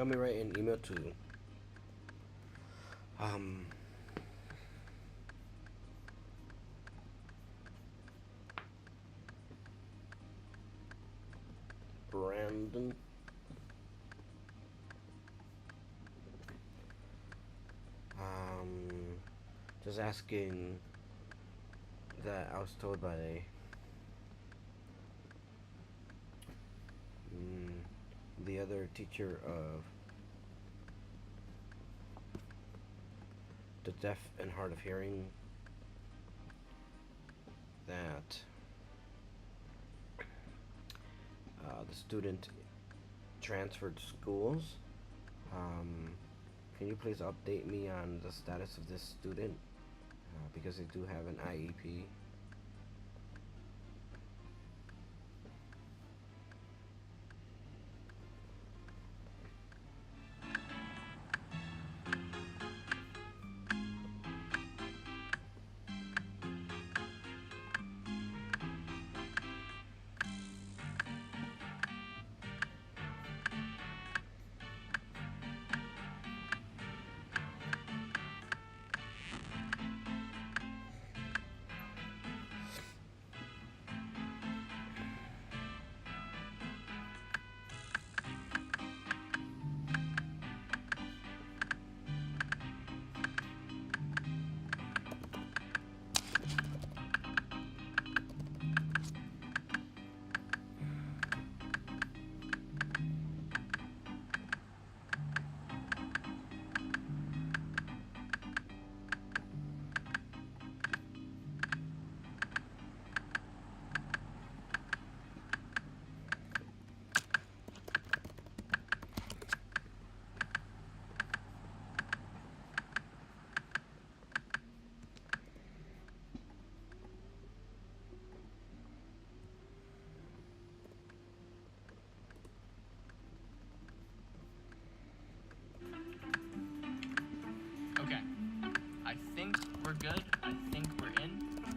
help me write an email to Brandon just asking that I was told by the other teacher of the deaf and hard of hearing that the student transferred schools. Can you please update me on the status of this student, because they do have an IEP? Okay, I think we're good. I think we're in.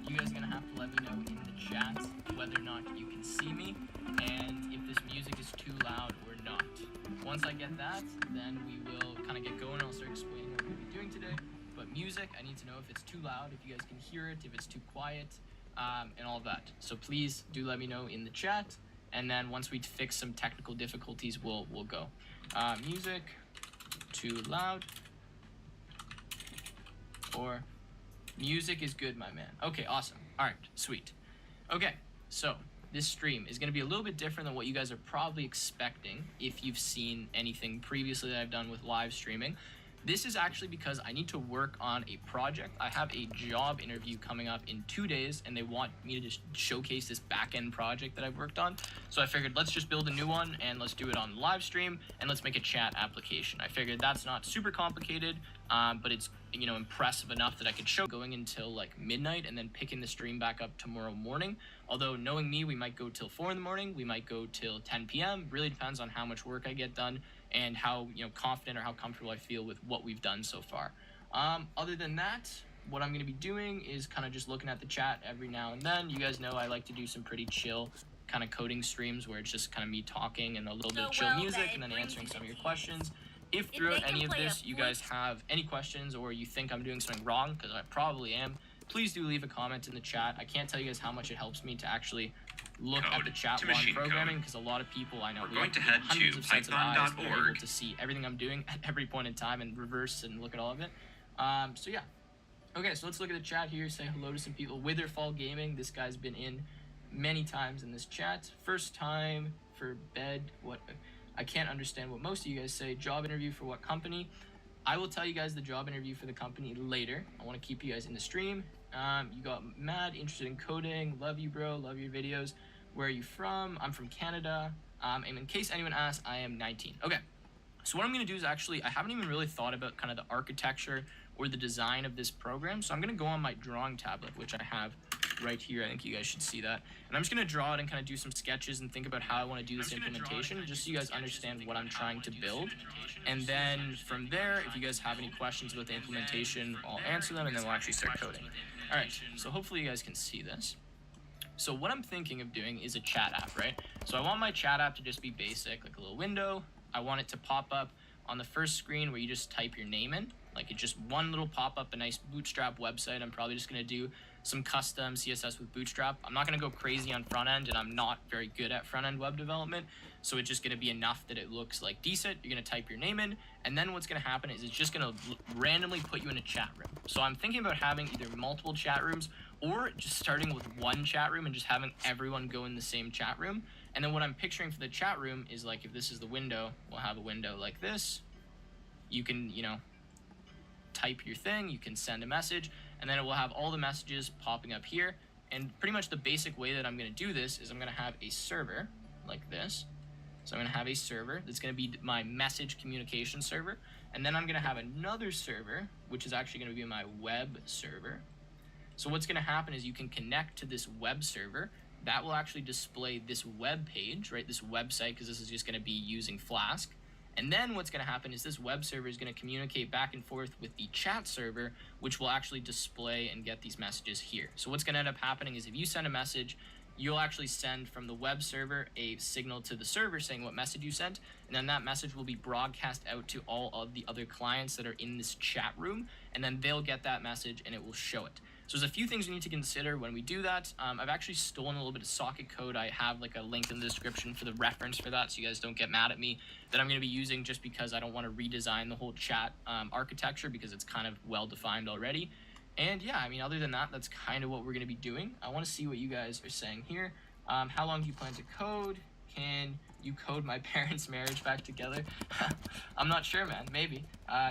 You guys are gonna have to let me know in the chat whether or not you can see me and if this music is too loud or not. Once I get that, then we will kind of get going. I'll start explaining what we're gonna be doing today. But music, I need to know if it's too loud, if you guys can hear it, if it's too quiet, and all of that. So please do let me know in the chat, and then once we fix some technical difficulties, we'll go. Music, too loud. Or music is good, my man. Okay, awesome. All right, sweet. Okay, so this stream is going to be a little bit different than what you guys are probably expecting if you've seen anything previously that I've done with live streaming. This is actually because I need to work on a project. I have a job interview coming up in 2 days, and they want me to just showcase this back-end project that I've worked on. So I figured let's just build a new one, and let's do it on live stream, and let's make a chat application. I figured that's not super complicated, but it's, you know, impressive enough that I could show going until like midnight and then picking the stream back up tomorrow morning. Although knowing me, we might go till 4 in the morning, we might go till 10 p.m. Really depends on how much work I get done and how, you know, confident or how comfortable I feel with what we've done so far. Other than that, what I'm going to be doing is kind of just looking at the chat every now and then. You guys know I like to do some pretty chill kind of coding streams where it's just kind of me talking and a little bit of chill music and then answering some of your questions. If throughout any of this you guys have any questions or you think I'm doing something wrong, because I probably am, please do leave a comment in the chat. I can't tell you guys how much it helps me to actually look at the chat while I'm programming, because a lot of people I know we're going to head hundreds to of sets of eyes that are able python.org to see everything I'm doing at every point in time and reverse and look at all of it. So yeah. Okay, so let's look at the chat here. Say hello to some people. Witherfall Gaming, this guy's been in many times in this chat. First time for bed. What? I can't understand what most of you guys say. Job interview for what company? I will tell you guys the job interview for the company later. I want to keep you guys in the stream. You got mad interested in coding. Love you, bro. Love your videos. Where are you from? I'm from Canada. And in case anyone asks, I am 19. Okay. So what I'm going to do is actually, I haven't even really thought about kind of the architecture or the design of this program. So I'm going to go on my drawing tablet, which I have right here. I think you guys should see that. And I'm just going to draw it and kind of do some sketches and think about how I want to do this implementation, just so you guys understand what I'm trying to build. And then from there, if you guys have any questions about the implementation, I'll answer them, and then we'll actually start coding. All right, so hopefully you guys can see this. So what I'm thinking of doing is a chat app, right? So I want my chat app to just be basic, like a little window. I want it to pop up on the first screen where you just type your name in. Like it's just one little pop-up, a nice Bootstrap website. I'm probably just going to do some custom CSS with Bootstrap. I'm not going to go crazy on front end, and I'm not very good at front end web development. So it's just going to be enough that it looks like decent. You're going to type your name in, and then what's going to happen is it's just going to randomly put you in a chat room. So I'm thinking about having either multiple chat rooms or just starting with one chat room and just having everyone go in the same chat room. And then what I'm picturing for the chat room is like, if this is the window, we'll have a window like this. You can, you know, type your thing, you can send a message, and then it will have all the messages popping up here. And pretty much the basic way that I'm going to do this is I'm going to have a server like this. So I'm going to have a server that's going to be my message communication server, and then I'm going to have another server, which is actually going to be my web server. So what's going to happen is you can connect to this web server. That will actually display this web page, right? This website, because this is just going to be using Flask. And then what's going to happen is this web server is going to communicate back and forth with the chat server, which will actually display and get these messages here. So what's going to end up happening is if you send a message, you'll actually send from the web server a signal to the server saying what message you sent, and then that message will be broadcast out to all of the other clients that are in this chat room, and then they'll get that message and it will show it. So there's a few things we need to consider when we do that. I've actually stolen a little bit of socket code. I have like a link in the description for the reference for that, so you guys don't get mad at me, that I'm going to be using just because I don't want to redesign the whole chat architecture, because it's kind of well defined already. And yeah, I mean, other than that, that's kind of what we're going to be doing. I want to see what you guys are saying here. How long do you plan to code? Can you code my parents' marriage back together? I'm not sure, man. Maybe.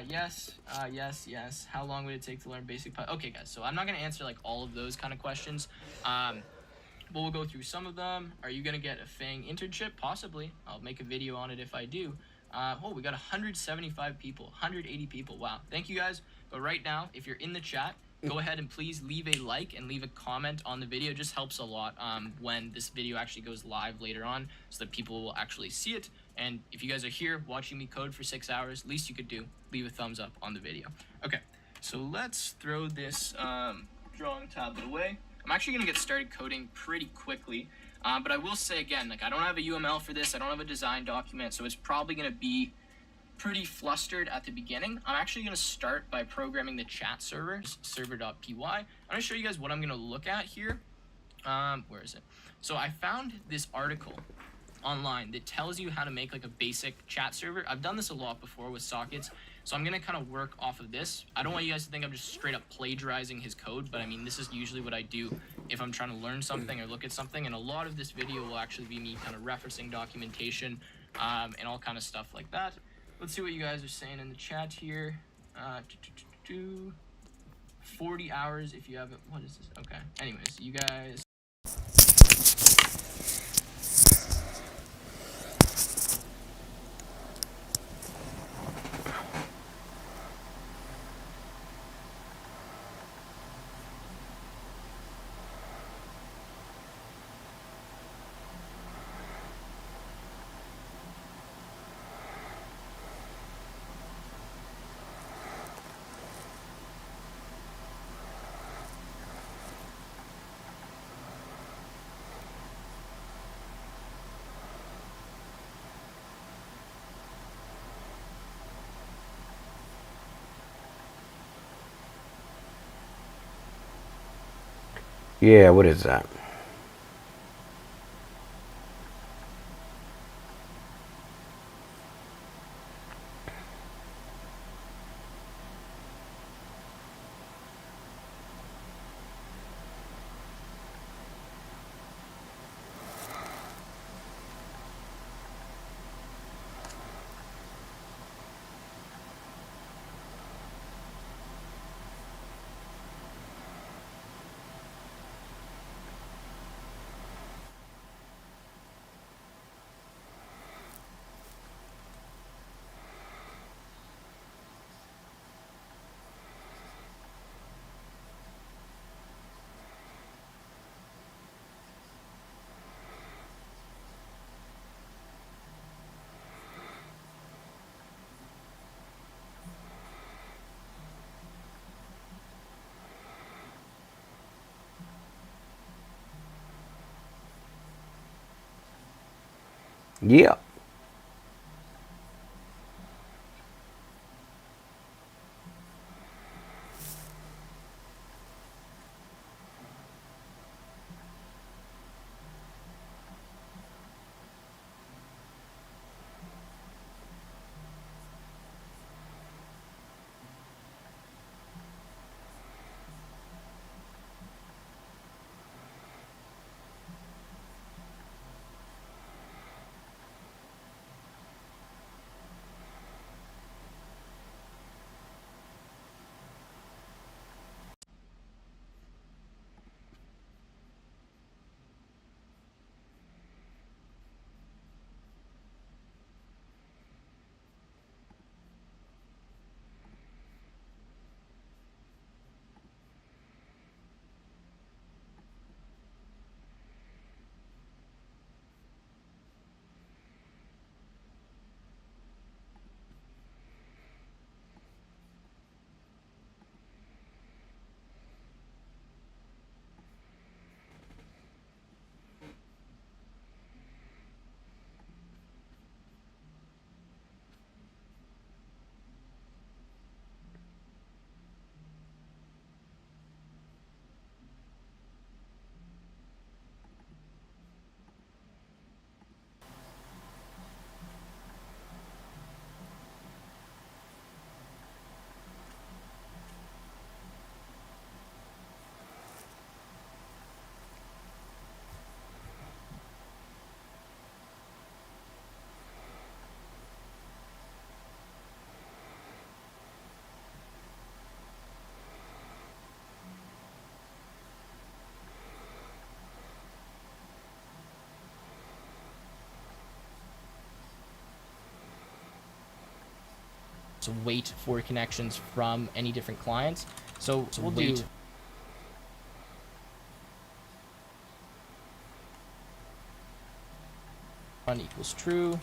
Yes. Yes. How long would it take to learn basic Python? Okay, guys. So I'm not going to answer like all of those kind of questions. But we'll go through some of them. Are you going to get a FANG internship? Possibly. I'll make a video on it if I do. Oh, we got 175 people, 180 people. Wow. Thank you, guys. But right now, if you're in the chat, go ahead and please leave a like and leave a comment on the video. It just helps a lot when this video actually goes live later on, so that people will actually see it. And if you guys are here watching me code for 6 hours, least you could do, leave a thumbs up on the video. Okay, so let's throw this drawing tablet away. I'm actually going to get started coding pretty quickly. But I will say again, like I don't have a UML for this. I don't have a design document, so it's probably going to be pretty flustered at the beginning. I'm actually going to start by programming the chat server, server.py. I'm going to show you guys what I'm going to look at here. Where is it? So I found this article online that tells you how to make like a basic chat server. I've done this a lot before with sockets, so I'm going to kind of work off of this. I don't want you guys to think I'm just straight up plagiarizing his code, but I mean, this is usually what I do if I'm trying to learn something or look at something, and a lot of this video will actually be me kind of referencing documentation and all kind of stuff like that. Let's see what you guys are saying in the chat here. 40 hours if you have it. What is this? Okay. Anyways, you guys. Yeah, what is that? Yeah. to wait for connections from any different clients. So we'll do run equals true.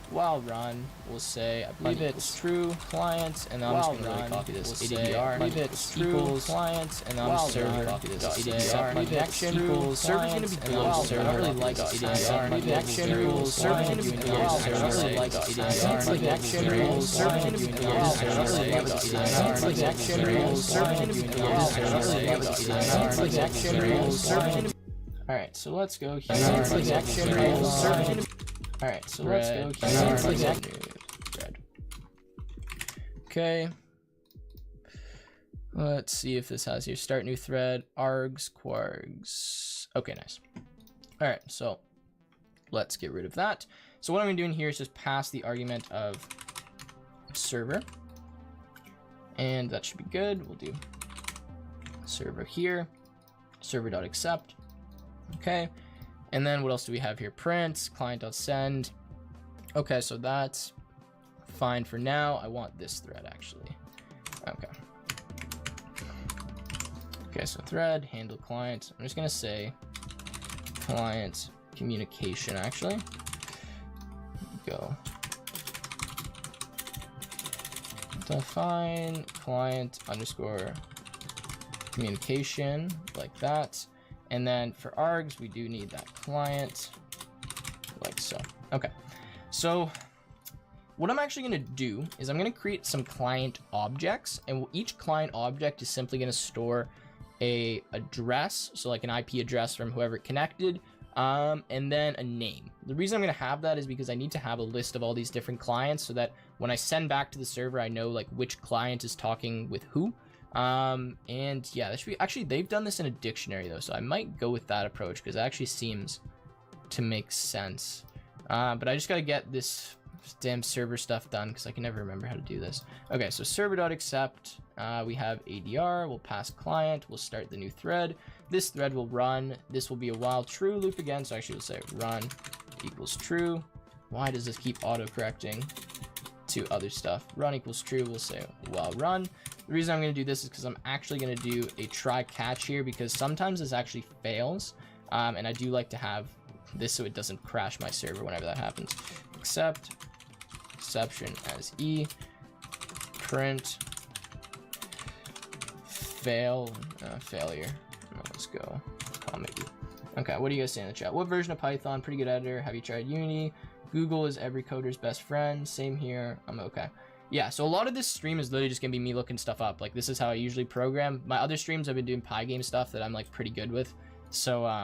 While run, we'll say, I believe it's true clients, and I'm just going to really copy this ADDR. I believe it's true clients, and I'm just going to copy this ADDR. Connection equals server's going to be below server. I don't really like ADDR. Connection equals server's going to be below server. I don't really like ADDR. Connection equals server's going to be below server. I don't really like ADDR. Connection equals server's going to be below server. I don't really like ADDR. Connection equals server's going to be. Alright, so let's go here. Connection equals server's going to be. Alright, so let's go here. Okay. Let's see if this has here. Start new thread. Args, quargs. Okay, nice. Alright, so let's get rid of that. So what I'm doing here is just pass the argument of server. And that should be good. We'll do server here. Server.accept. Okay. And then what else do we have here? Print, client.send. Okay, so that's fine for now. I want this thread actually. Okay. Okay, so thread, handle client. I'm just gonna say client communication actually. Go. Define client underscore communication like that. And then for args, we do need that client like so. Okay, so what I'm actually going to do is I'm going to create some client objects, and each client object is simply going to store a address, so like an IP address from whoever it connected, and then a name. The reason I'm going to have that is because I need to have a list of all these different clients so that when I send back to the server, I know like which client is talking with who. And yeah, that should be, actually they've done this in a dictionary though, so I might go with that approach because it actually seems to make sense. But I just gotta get this damn server stuff done because I can never remember how to do this. Okay, so server.accept, we have ADR, we'll pass client, we'll start the new thread. This thread will run, this will be a while true loop again, so actually we'll say run equals true. Why does this keep auto correcting to other stuff? Run equals true, we'll say while run. The reason I'm going to do this is because I'm actually going to do a try catch here because sometimes this actually fails. And I do like to have this so it doesn't crash my server whenever that happens. Except exception as E, print failure. Let's go. Comment E. Okay, what do you guys say in the chat? What version of Python? Pretty good editor. Have you tried Uni? Google is every coder's best friend. Same here. I'm okay. Yeah, so a lot of this stream is literally just gonna be me looking stuff up. Like, this is how I usually program. My other streams, I've been doing Pygame stuff that I'm like pretty good with. So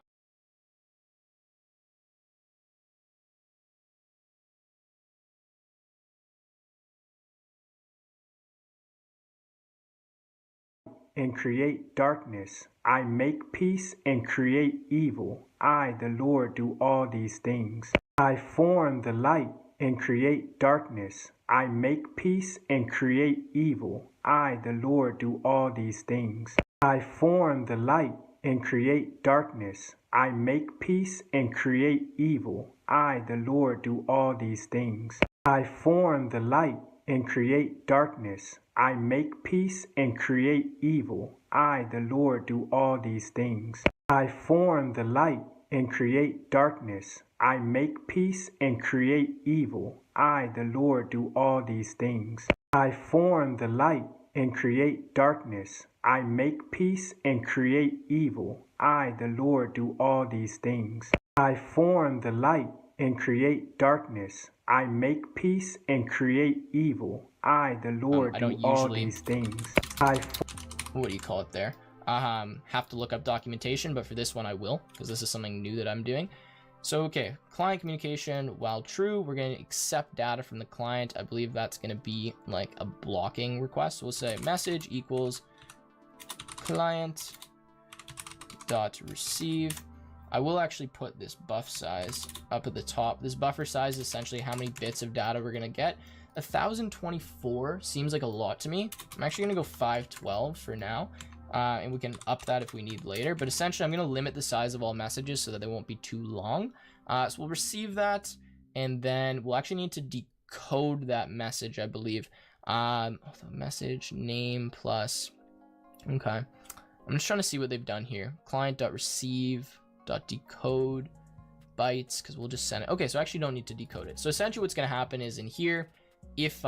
and create darkness. I make peace and create evil. I, the Lord, do all these things. I form the light and create darkness. I make peace and create evil. I, the Lord, do all these things. I form the light and create darkness. I make peace and create evil. I, the Lord, do all these things. I form the light and create darkness. I make peace and create evil. I, the Lord, do all these things. I form the light and create darkness. I make peace and create evil. I, the Lord, do all these things. I form the light and create darkness. I make peace and create evil. I, the Lord, do all these things. I form the light and create darkness. I make peace and create evil. I, the Lord, do all these things. What do you call it there? Have to look up documentation, but for this one I will, because this is something new that I'm doing. So, okay, client communication, while true, we're going to accept data from the client. I believe that's going to be like a blocking request. So we'll say message equals client dot receive. I will actually put this buff size up at the top. This buffer size is essentially how many bits of data we're going to get. 1024 seems like a lot to me. I'm actually going to go 512 for now. And we can up that if we need later. But essentially, I'm going to limit the size of all messages so that they won't be too long. So we'll receive that, and then we'll actually need to decode that message, I believe. Message name plus. Okay. I'm just trying to see what they've done here. Client.receive.decode bytes, because we'll just send it. Okay, so I actually don't need to decode it. So essentially what's going to happen is in here, if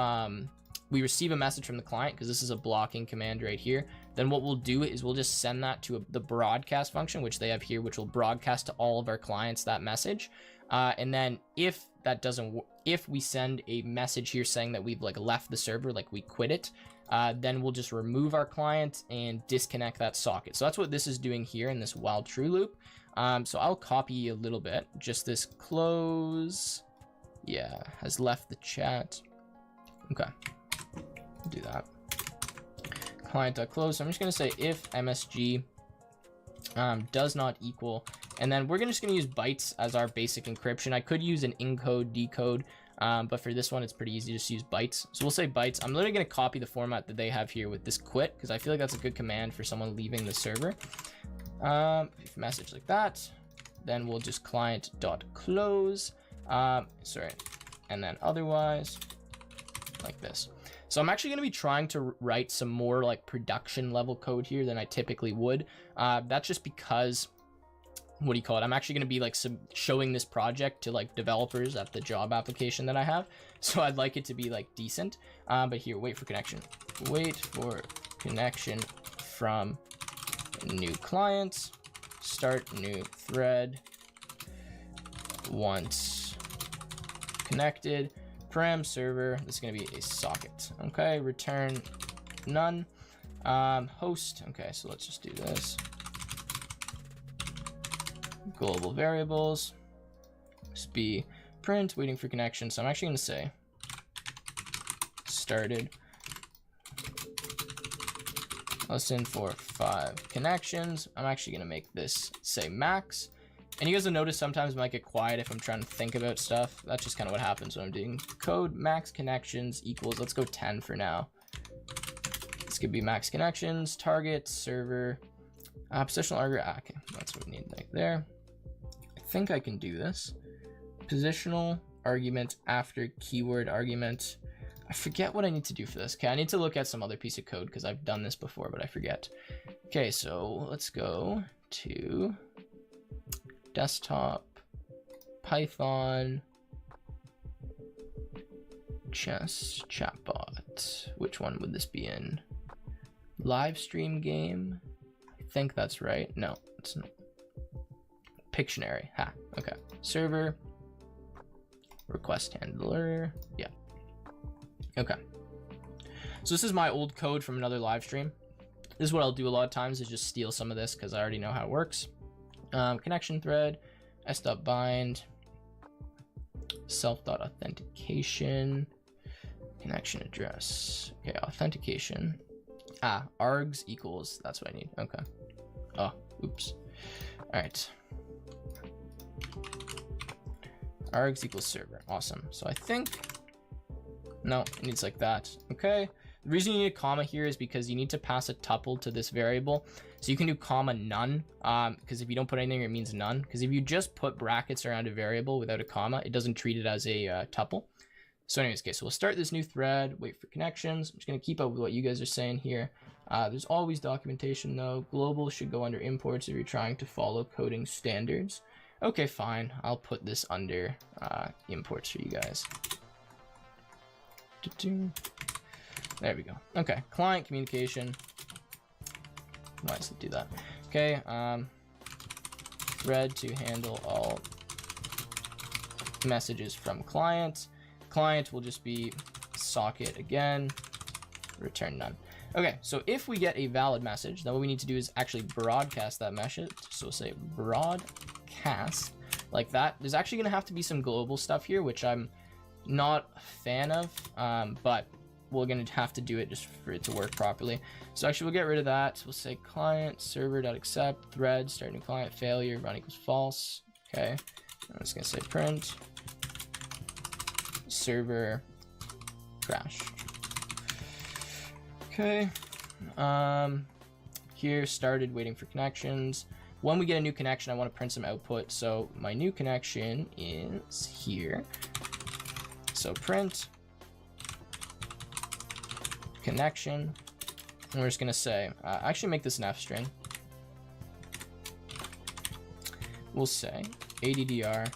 we receive a message from the client, because this is a blocking command right here, then what we'll do is we'll just send that to the broadcast function, which they have here, which will broadcast to all of our clients that message. And then if that doesn't, if we send a message here saying that we've like left the server, like we quit it, then we'll just remove our client and disconnect that socket. So that's what this is doing here in this while true loop. So I'll copy a little bit, just this close, yeah, has left the chat. Okay, do that. Client.close. So I'm just going to say if MSG does not equal, and then we're just going to use bytes as our basic encryption. I could use an encode decode, but for this one, it's pretty easy to just use bytes. So we'll say bytes. I'm literally going to copy the format that they have here with this quit, because I feel like that's a good command for someone leaving the server. If message like that, then we'll just client.close, sorry, and then otherwise like this. So I'm actually going to be trying to write some more like production level code here than I typically would. That's just because, what do you call it? I'm actually going to be like showing this project to like developers at the job application that I have. So I'd like it to be like decent. But here, wait for connection. Wait for connection from new client. Start new thread. Once connected. Param server, this is going to be a socket. Okay, return none. Host, okay, so let's just do this. Global variables, just be print, waiting for connection. So I'm actually going to say started. Listen for 5 connections. I'm actually going to make this say max. And you guys will notice sometimes I might get quiet if I'm trying to think about stuff. That's just kind of what happens when I'm doing code. Max connections equals, let's go 10 for now. This could be max connections, target, server, positional argument. Okay, that's what we need right there. I think I can do this. Positional argument after keyword argument. I forget what I need to do for this. Okay, I need to look at some other piece of code because I've done this before, but I forget. Okay, so let's go to desktop, Python, chess, chatbot. Which one would this be in? Live stream game? I think that's right. No, it's not. Pictionary. Ha, okay. Server, request handler. Yeah. Okay. So this is my old code from another live stream. This is what I'll do a lot of times, is just steal some of this because I already know how it works. Connection thread, s.bind, self.authentication, connection address. Okay, authentication. Args equals, that's what I need. Okay. Oh, oops. All right. Args equals server. Awesome. So I think, no, it needs like that. Okay. The reason you need a comma here is because you need to pass a tuple to this variable. So you can do comma none, because if you don't put anything, it means none. Because if you just put brackets around a variable without a comma, it doesn't treat it as a tuple. So anyways, okay, so we'll start this new thread, wait for connections. I'm just going to keep up with what you guys are saying here. There's always documentation though. Global should go under imports if you're trying to follow coding standards. Okay, fine. I'll put this under imports for you guys. There we go. Okay, client communication. Why does it do that? Okay, thread to handle all messages from client. Client will just be socket again, return none. Okay, so if we get a valid message, then what we need to do is actually broadcast that message. So we'll say broadcast like that. There's actually gonna have to be some global stuff here, which I'm not a fan of, but we're going to have to do it just for it to work properly. So actually we'll get rid of that. We'll say client server.accept thread start new client failure run equals false. Okay, I'm just going to say print server crash. Okay, here started waiting for connections. When we get a new connection, I want to print some output. So my new connection is here. So print connection. And we're just going to say, actually make this an F string. We'll say ADDR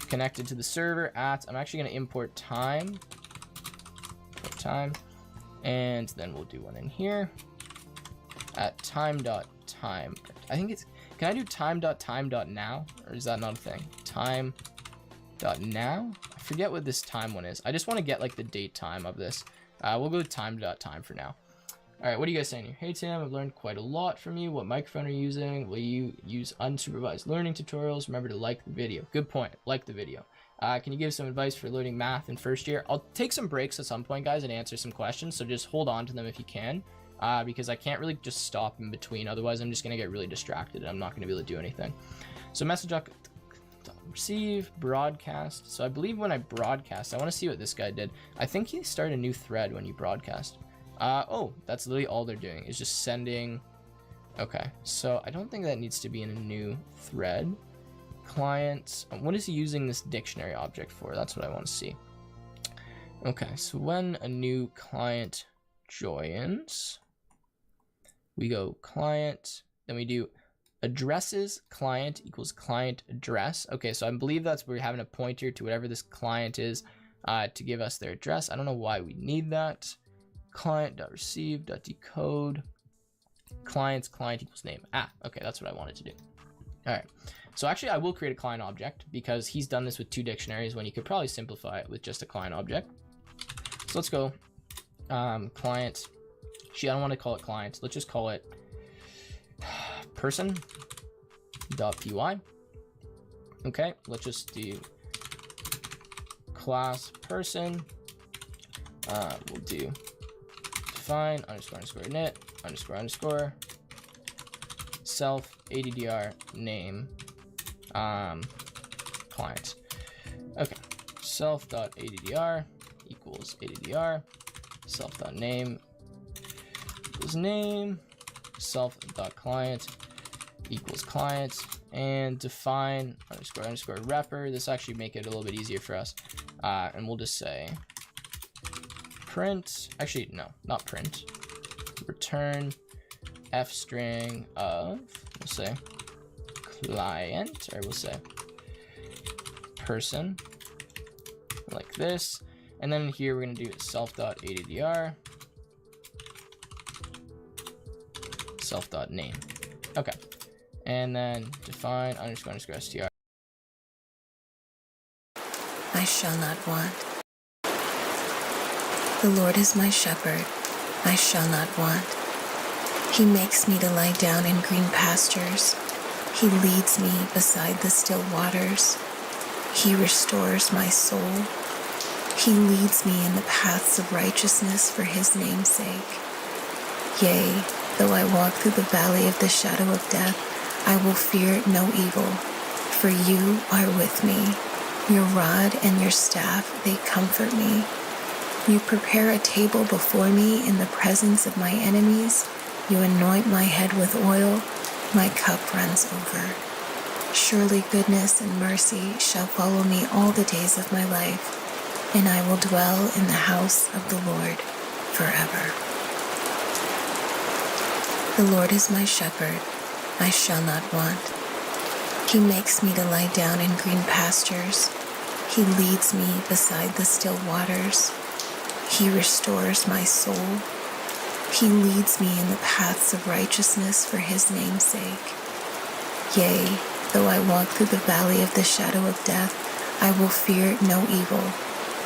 connected to the server at, I'm actually going to import time, and then we'll do one in here at time.time. I think it's, can I do time.time.now, or is that not a thing? Time.now? I forget what this time one is. I just want to get like the date time of this. We'll go with time.time for now. All right, what are you guys saying here? Hey Tim, I've learned quite a lot from you. What microphone are you using? Will you use unsupervised learning tutorials? Remember to like the video. Good point, like the video. Can you give some advice for learning math in first year? I'll take some breaks at some point, guys, and answer some questions, so just hold on to them if you can, because I can't really just stop in between. Otherwise, I'm just gonna get really distracted and I'm not gonna be able to do anything. So message receive, broadcast. So I believe when I broadcast, I wanna see what this guy did. I think he started a new thread when you broadcast. Oh, that's literally all they're doing is just sending. Okay, so I don't think that needs to be in a new thread. Client, what is he using this dictionary object for? That's what I want to see. Okay, so when a new client joins, we go client, then we do addresses client equals client address. Okay, so I believe that's where we're having a pointer to whatever this client is to give us their address. I don't know why we need that. Client.receive.decode client equals name. Okay, that's what I wanted to do. All right, so actually I will create a client object because he's done this with 2 dictionaries when you could probably simplify it with just a client object. So let's go client. I don't want to call it client. Let's just call it person.py. Okay, let's just do class person. We'll do define __ init __ self ADDR name client. Okay, self.addr equals ADDR, self.name equals name, self.client equals client, and define __ repr. This actually make it a little bit easier for us, and we'll just say print, actually no, not print, return f string of, we'll say client, or we'll say person, like this, and then here we're going to do self.addr self.name. Okay, and then define __ str. I shall not want. The Lord is my shepherd, I shall not want. He makes me to lie down in green pastures. He leads me beside the still waters. He restores my soul. He leads me in the paths of righteousness for his name's sake. Yea, though I walk through the valley of the shadow of death, I will fear no evil, for you are with me. Your rod and your staff, they comfort me. You prepare a table before me in the presence of my enemies. You anoint my head with oil. My cup runs over. Surely goodness and mercy shall follow me all the days of my life, and I will dwell in the house of the Lord forever. The Lord is my shepherd, I shall not want. He makes me to lie down in green pastures. He leads me beside the still waters. He restores my soul. He leads me in the paths of righteousness for his name's sake. Yea, though I walk through the valley of the shadow of death, I will fear no evil,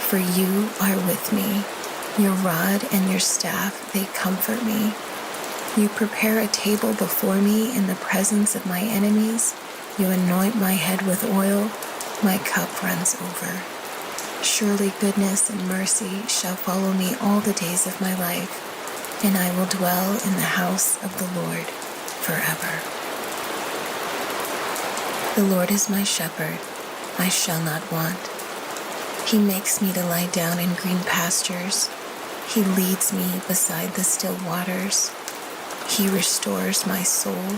for you are with me. Your rod and your staff, they comfort me. You prepare a table before me in the presence of my enemies. You anoint my head with oil. My cup runs over. Surely goodness and mercy shall follow me all the days of my life, and I will dwell in the house of the Lord forever. The Lord is my shepherd, I shall not want. He makes me to lie down in green pastures. He leads me beside the still waters. He restores my soul.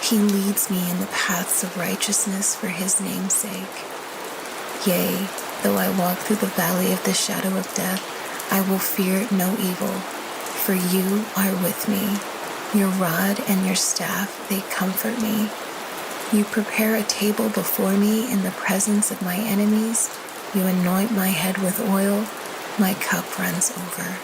He leads me in the paths of righteousness for his name's sake. Yea, though I walk through the valley of the shadow of death, I will fear no evil, for you are with me. Your rod and your staff, they comfort me. You prepare a table before me in the presence of my enemies. You anoint my head with oil. My cup runs over.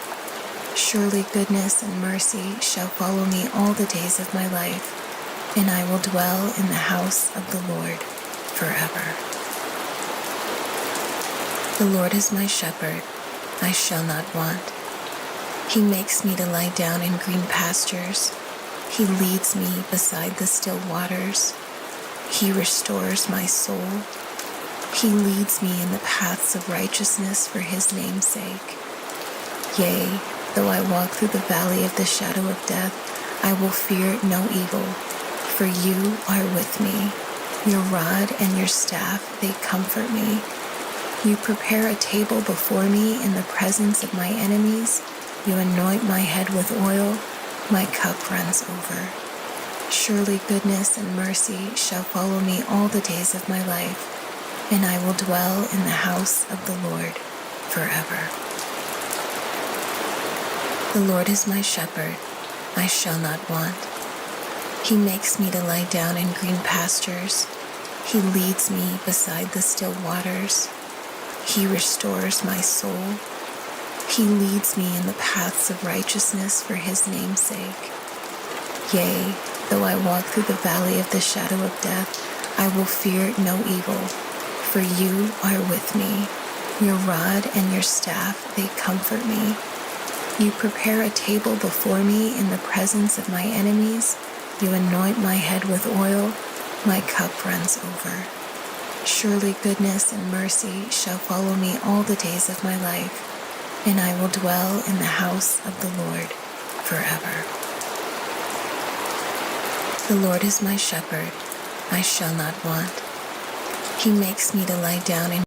Surely goodness and mercy shall follow me all the days of my life, and I will dwell in the house of the Lord forever. The Lord is my shepherd, I shall not want. He makes me to lie down in green pastures. He leads me beside the still waters. He restores my soul. He leads me in the paths of righteousness for his name's sake. Yea, though I walk through the valley of the shadow of death, I will fear no evil, for you are with me. Your rod and your staff, they comfort me. You prepare a table before me in the presence of my enemies. You anoint my head with oil. My cup runs over. Surely goodness and mercy shall follow me all the days of my life, and I will dwell in the house of the Lord forever. The Lord is my shepherd, I shall not want. He makes me to lie down in green pastures. He leads me beside the still waters. He restores my soul. He leads me in the paths of righteousness for his name's sake. Yea, though I walk through the valley of the shadow of death, I will fear no evil, for you are with me. Your rod and your staff, they comfort me. You prepare a table before me in the presence of my enemies. You anoint my head with oil. My cup runs over. Surely goodness and mercy shall follow me all the days of my life, and I will dwell in the house of the Lord forever. The Lord is my shepherd, I shall not want. He makes me to lie down in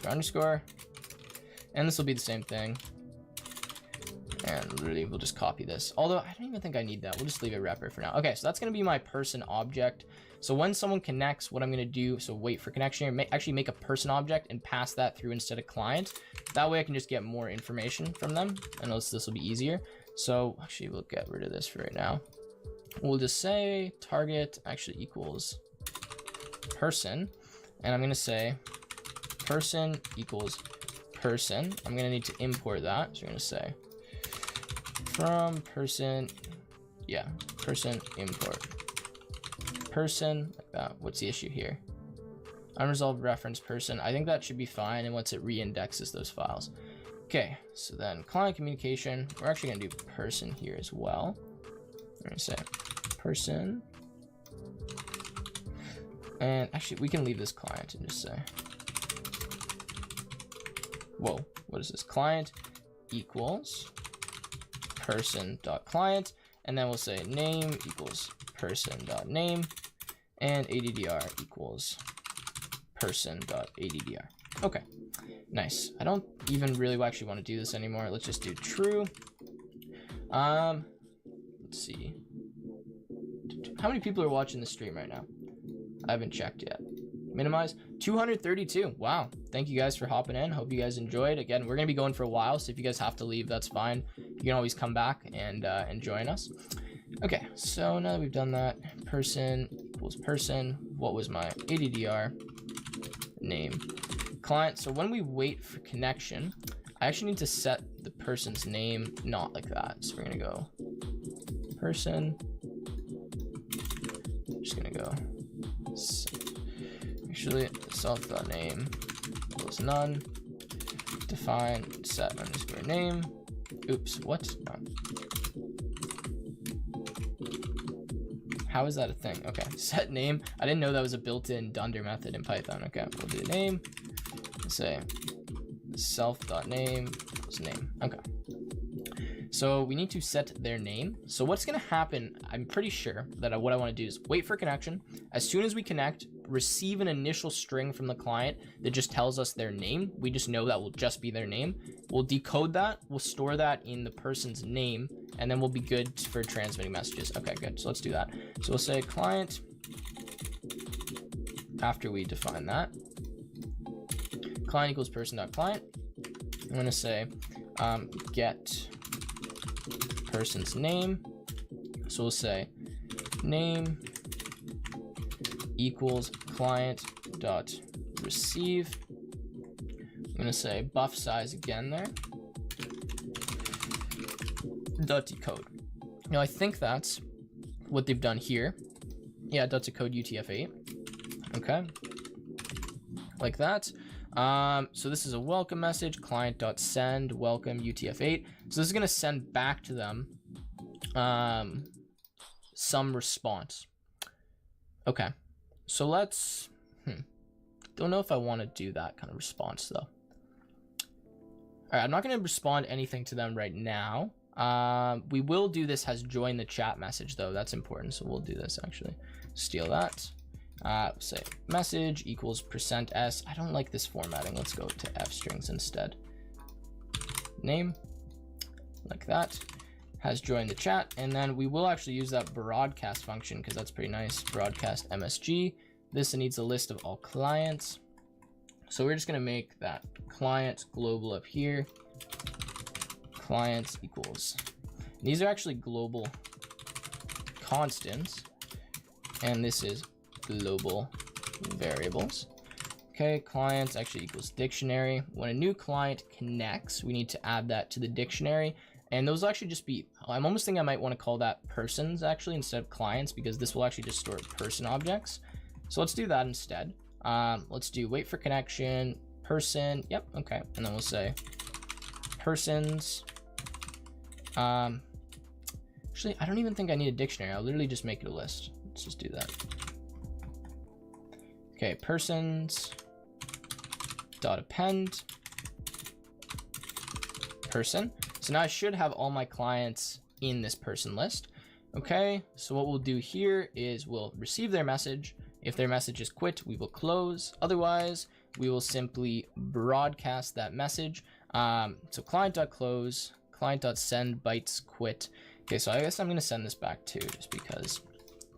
underscore, and this will be the same thing. And literally, we'll just copy this. Although, I don't even think I need that. We'll just leave it repper for now. Okay, so that's going to be my person object. So when someone connects, what I'm going to do, so wait for connection here, actually make a person object and pass that through instead of client. That way I can just get more information from them. And this will be easier. So actually, we'll get rid of this for right now. We'll just say target actually equals person. And I'm going to say person equals person. I'm going to need to import that. So we're going to say from person, yeah, person import person, like that. What's the issue here? Unresolved reference person. I think that should be fine. And once it reindexes those files. Okay, so then client communication, we're actually going to do person here as well. We're going to say person. And actually, we can leave this client and just say, whoa, what is this? Client equals person.client, and then we'll say name equals person.name, and ADDR equals person.addr. Okay, nice. I don't even really actually want to do this anymore. Let's just do true. Let's see. How many people are watching the stream right now? I haven't checked yet. Minimize 232. Wow, thank you guys for hopping in. Hope you guys enjoyed. Again, we're gonna be going for a while, so if you guys have to leave, that's fine. You can always come back and join us. Okay, so now that we've done that, person equals person. What was my ADDR name client? So when we wait for connection, I actually need to set the person's name not like that. So we're gonna go person. I'm just gonna go actually self.name equals none. Define set underscore name. Oops, what? No. How is that a thing? Okay, set name. I didn't know that was a built-in dunder method in Python. Okay, we'll do name. Say self.name equals name. Okay. So we need to set their name. So what's going to happen, I'm pretty sure that what I want to do is wait for connection. As soon as we connect, receive an initial string from the client that just tells us their name. We just know that will just be their name. We'll decode that. We'll store that in the person's name, and then we'll be good for transmitting messages. Okay, good. So let's do that. So we'll say client after we define that. client equals person.client. I'm going to say get person's name. So we'll say name equals client dot receive. I'm going to say buff size again there. Dot decode. Now I think that's what they've done here. Yeah, dot decode UTF-8. Okay. Like that. So this is a welcome message, client.send welcome UTF-8. So this is going to send back to them some response. Okay. So let's, don't know if I want to do that kind of response though. All right, I'm not going to respond anything to them right now. We will do this as join the chat message though. That's important. So we'll do this actually. Steal that. Say message equals %s. I don't like this formatting. Let's go to f strings instead. Name, like that, has joined the chat. And then we will actually use that broadcast function because that's pretty nice. Broadcast MSG. This needs a list of all clients. So we're just going to make that client global up here. Clients equals. And these are actually global constants. And this is global variables. Okay, clients actually equals dictionary. When a new client connects, we need to add that to the dictionary. And those will actually just be, I'm almost thinking I might want to call that persons actually instead of clients, because this will actually just store person objects. So let's do that instead. Let's do wait for connection, person. Yep, okay. And then we'll say persons. Actually, I don't even think I need a dictionary. I'll literally just make it a list. Let's just do that. Okay, persons dot append person. So now I should have all my clients in this person list. Okay, so what we'll do here is we'll receive their message. If their message is quit, we will close. Otherwise, we will simply broadcast that message. So client.close, client.send bytes quit. Okay, so I guess I'm gonna send this back too, just because.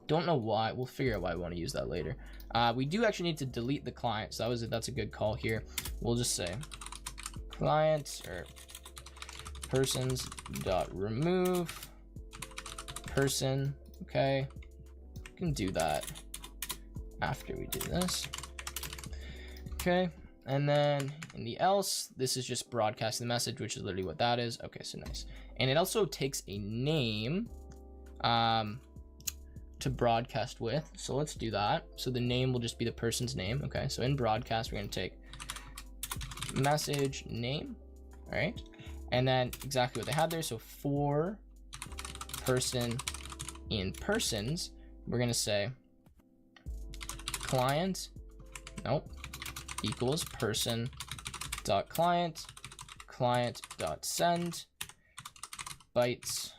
Don't know why. We'll figure out why I want to use that later. We do actually need to delete the client, so that's a good call here. We'll just say client or persons dot remove person. Okay, we can do that after we do this. Okay, and then in the else, this is just broadcasting the message, which is literally what that is. Okay, so nice. And it also takes a name to broadcast with. So let's do that. So the name will just be the person's name. Okay, so in broadcast, we're going to take message name. All right, and then exactly what they had there. So for person in persons, we're going to say client, nope, equals person dot client, client dot send bytes,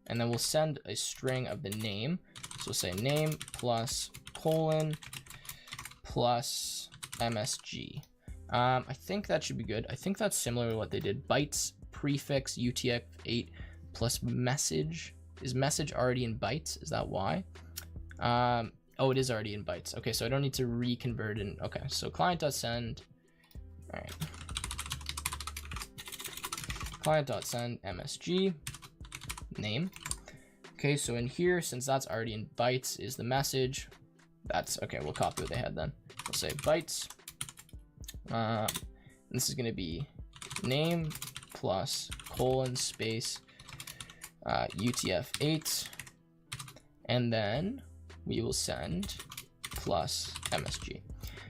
and then we'll send a string of the name. So we'll say name plus colon plus MSG. I think that should be good. I think that's similar to what they did. Bytes prefix UTF-8 plus message. Is message already in bytes? Is that why? Oh, it is already in bytes. Okay, so I don't need to reconvert in. Okay, so client.send. All right. Client.send MSG name. Okay, so in here, since that's already in bytes, is the message. That's okay. We'll copy what they had then. We'll say bytes. This is going to be name plus colon space UTF-8, and then we will send plus MSG.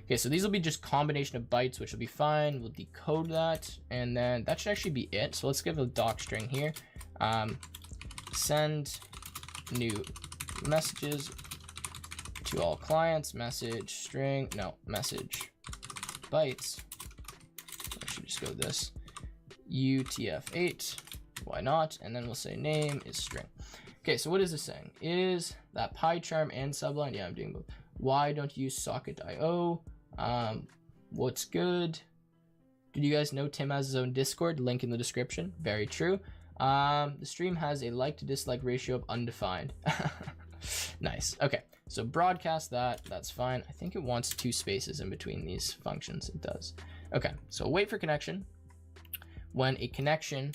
Okay, so these will be just combination of bytes, which will be fine. We'll decode that, and then that should actually be it. So let's give a doc string here. Send new messages to all clients, message string, no, message bytes. I should just go this UTF-8, why not? And then we'll say name is string. Okay, so what is this saying? Is that PyCharm and Sublime? Yeah, I'm doing both. Why don't you use socket.io? What's good? Did you guys know Tim has his own Discord? Link in the description. Very true. The stream has a like to dislike ratio of undefined. Nice. Okay, so broadcast that. That's fine. I think it wants 2 spaces in between these functions. It does. Okay, so wait for connection. When a connection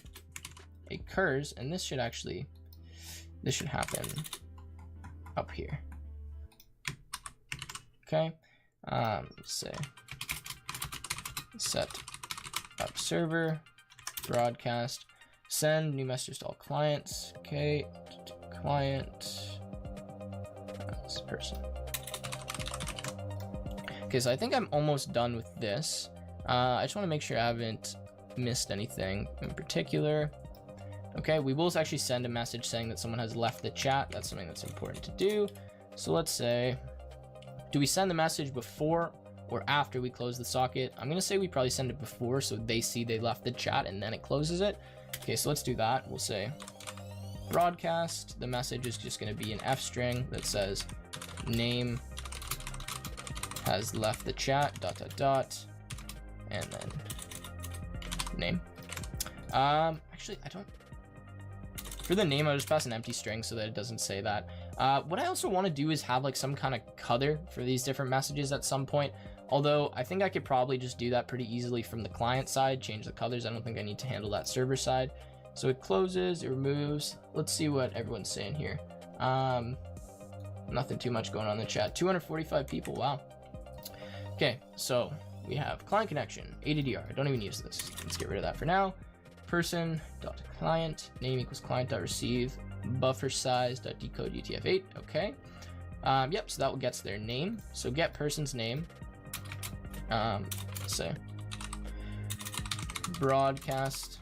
occurs, and this should happen up here. Okay, let's say set up server, broadcast, send new messages to all clients. Okay, client, this person. Okay, so I think I'm almost done with this. I just want to make sure I haven't missed anything in particular. Okay, we will actually send a message saying that someone has left the chat. That's something that's important to do. So let's say, do we send the message before or after we close the socket? I'm gonna say we probably send it before so they see they left the chat and then it closes it. Okay, so let's do that. We'll say broadcast. The message is just gonna be an F string that says name has left the chat, ... and then name. Actually, I don't, for the name, I'll just pass an empty string so that it doesn't say that. What I also want to do is have like some kind of color for these different messages at some point. Although I think I could probably just do that pretty easily from the client side, change the colors. I don't think I need to handle that server side. So it closes, it removes. Let's see what everyone's saying here. Nothing too much going on in the chat. 245 people, wow. Okay, so we have client connection, ADDR. I don't even use this. Let's get rid of that for now. Person.client, name equals client.receive, buffer size.decode UTF-8. Okay. Yep, so that gets their name. So get person's name. Say broadcast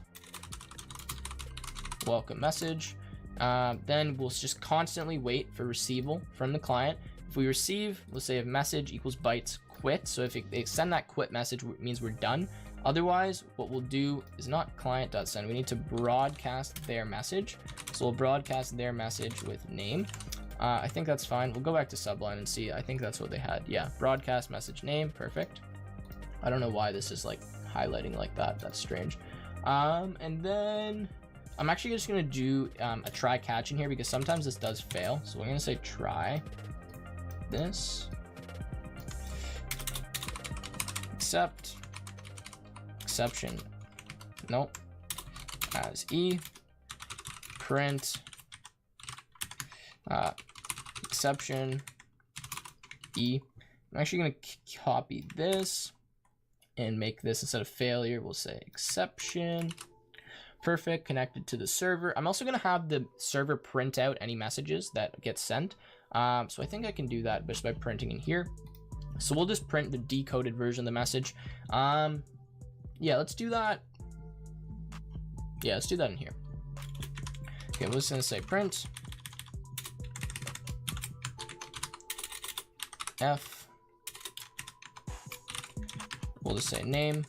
welcome message. Then we'll just constantly wait for receival from the client. If we receive, let's say if message equals bytes quit. So if they send that quit message, it means we're done. Otherwise, what we'll do is not client.send. We need to broadcast their message. So we'll broadcast their message with name. I think that's fine. We'll go back to Sublime and see. I think that's what they had. Yeah, broadcast message name. Perfect. I don't know why this is like highlighting like that. That's strange. And then I'm actually just going to do a try catch in here because sometimes this does fail. So we're going to say try this. Except exception, nope, as E, print, exception, E. I'm actually going to copy this and make this, instead of failure, we'll say exception. Perfect, connected to the server. I'm also going to have the server print out any messages that get sent. So I think I can do that just by printing in here. So we'll just print the decoded version of the message. Yeah, let's do that. Yeah, let's do that in here. Okay, we're just gonna say print F. We'll just say name,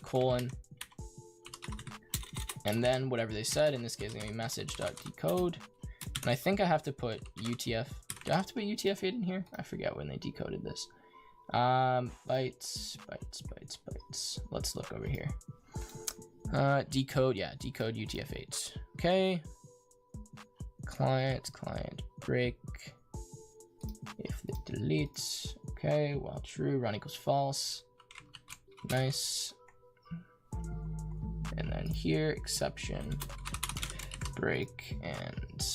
colon, and then whatever they said. In this case, it's gonna be message.decode. And I think I have to put UTF. Do I have to put UTF-8 in here? I forget when they decoded this. Bytes. Let's look over here. Decode, yeah, decode UTF-8. Okay. Client break. If they delete. Okay, while true, run equals false. Nice. And then here, exception, break, and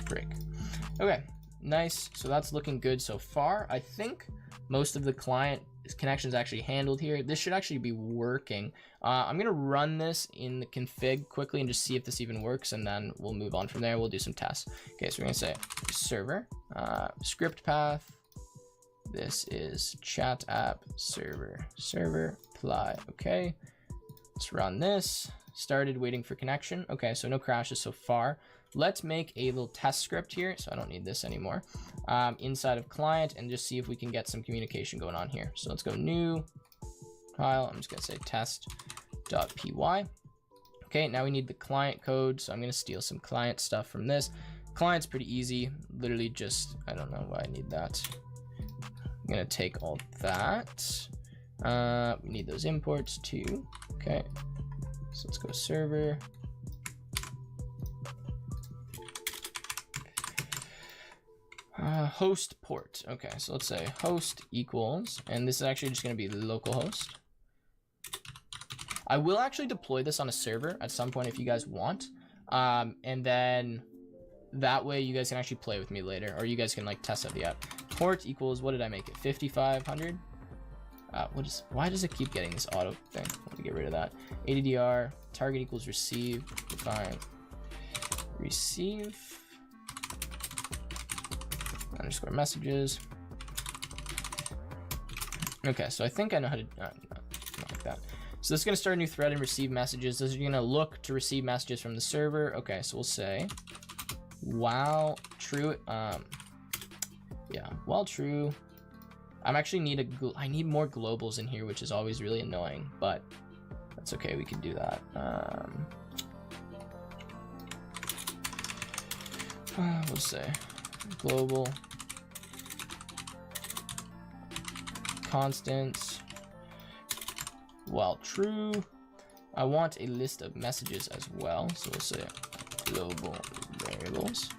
break. Okay. Nice. So that's looking good so far. I think most of the client connections actually handled here. This should actually be working. I'm going to run this in the config quickly and just see if this even works, and then we'll move on from there. We'll do some tests. Okay, so we're going to say server, script path. This is chat app server apply. Okay, let's run this. Started waiting for connection. Okay, so no crashes so far. Let's make a little test script here, so I don't need this anymore, inside of client, and just see if we can get some communication going on here. So let's go new file. I'm just going to say test.py. Okay, now we need the client code, so I'm going to steal some client stuff from this. Client's pretty easy, literally just, I don't know why I need that. I'm going to take all that. We need those imports too. Okay, so let's go server. Host port. Okay, so let's say host equals, and this is actually just going to be localhost. I will actually deploy this on a server at some point if you guys want. And then that way you guys can actually play with me later, or you guys can like test out the app. Port equals, what did I make it? 5500. Why does it keep getting this auto thing? Let me get rid of that. ADDR target equals receive. Define receive underscore messages. Okay, so I think I know how to not like that. So this is going to start a new thread and receive messages. This is going to look to receive messages from the server. Okay, so we'll say while true. Yeah, while true. I need more globals in here, which is always really annoying, but that's okay. We can do that. We'll say global constant while true. I want a list of messages as well, so we'll say global variables.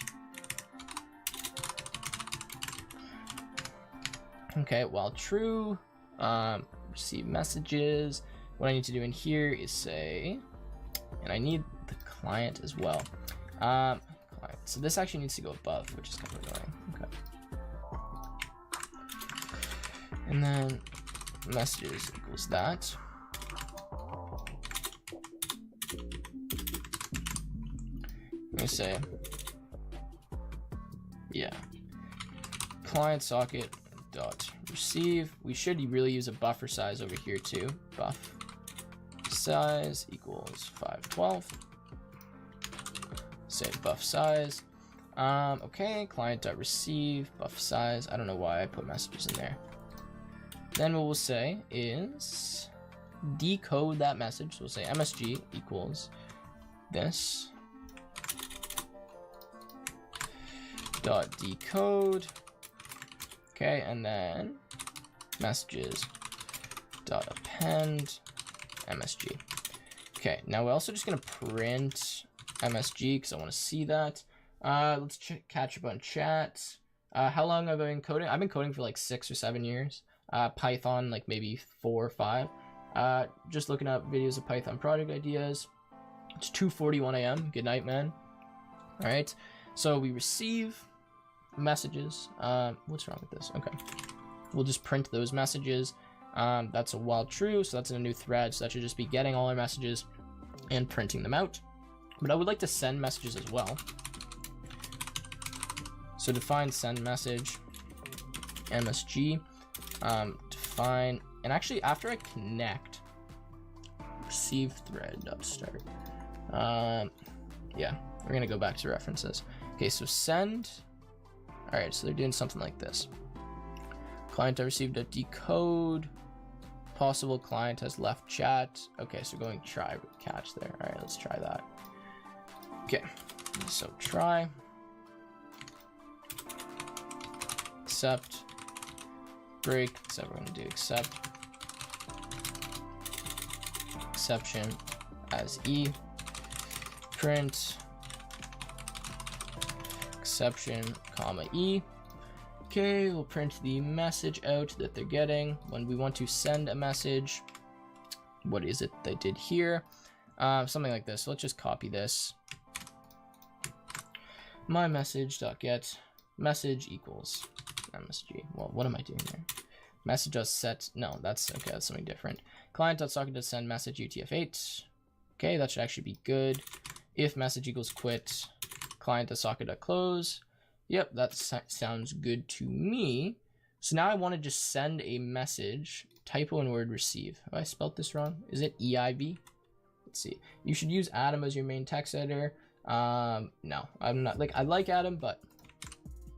Okay, while true, receive messages. What I need to do in here is say, and I need the client as well. Client. So this actually needs to go above, which is kind of annoying. Okay. And then messages equals that. I'm gonna say, yeah, client socket dot receive. We should really use a buffer size over here too. Buff size equals 512. Say buff size. Okay, client dot receive buff size. I don't know why I put messages in there. Then what we'll say is decode that message. So we'll say MSG equals this dot decode. Okay, and then messages dot append MSG. Okay, now we're also just gonna print MSG because I want to see that. Let's catch up on chat. How long have I been coding? I've been coding for like 6 or 7 years. Python like maybe 4 or 5. Just looking up videos of Python project ideas. It's 2:41 a.m. Good night, man. All right, so we receive messages. What's wrong with this? Okay, we'll just print those messages. That's a while true, so that's in a new thread, so that should just be getting all our messages and printing them out. But I would like to send messages as well, so define send message MSG, define, and actually after I connect receive thread dot start, yeah, we're gonna go back to references. Okay, so send. All right, so they're doing something like this. Client I received a decode. Possible client has left chat. Okay, so going try catch there. All right, let's try that. Okay, so try. Accept. Break. So we're gonna do accept. Exception as E. Print. Exception, comma E. Okay, we'll print the message out that they're getting. When we want to send a message, what is it they did here? Something like this. So let's just copy this. My message.get message equals MSG. Well, what am I doing there? Message.set. No, that's okay. That's something different. Client.socket.send message UTF-8. Okay, that should actually be good. If message equals quit. Client.socket.close. Yep, that sounds good to me. So now I want to just send a message. Typo in word receive. Have I spelled this wrong? Is it EIV? Let's see. You should use Atom as your main text editor. No, I'm not. Like, I like Atom, but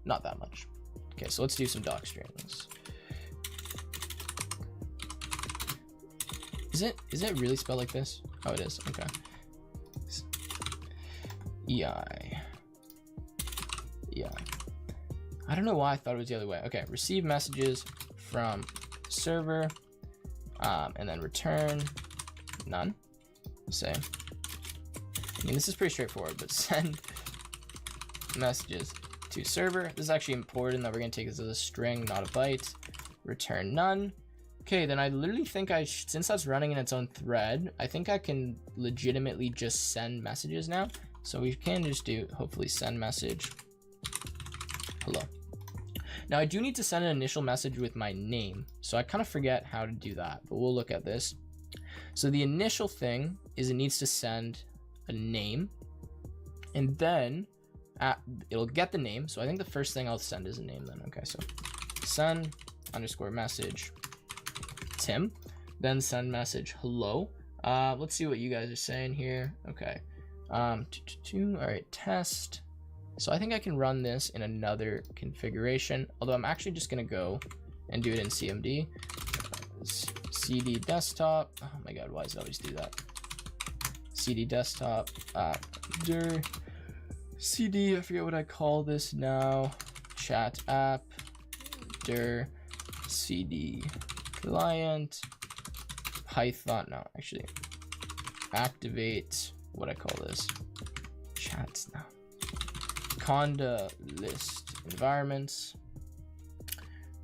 not that much. Okay, so let's do some doc strings. Is it really spelled like this? Oh, it is. Okay. EI. I don't know why I thought it was the other way. Okay, receive messages from server, and then return none. Say, I mean, this is pretty straightforward, but send messages to server. This is actually important that we're going to take this as a string, not a byte. Return none. Okay, then I literally think since that's running in its own thread, I think I can legitimately just send messages now. So we can just do, hopefully, send message. Hello. Now I do need to send an initial message with my name. So I kind of forget how to do that, but we'll look at this. So the initial thing is it needs to send a name, and then it'll get the name. So I think the first thing I'll send is a name then. Okay, so send underscore message Tim, then send message hello. Let's see what you guys are saying here. Okay, all right, test. So I think I can run this in another configuration, although I'm actually just gonna go and do it in CMD. CD desktop. Oh my god, why does it always do that? CD desktop dir CD, I forget what I call this now. Chat app dir CD client Python. No, actually activate what I call this. Chats now. Conda list environments.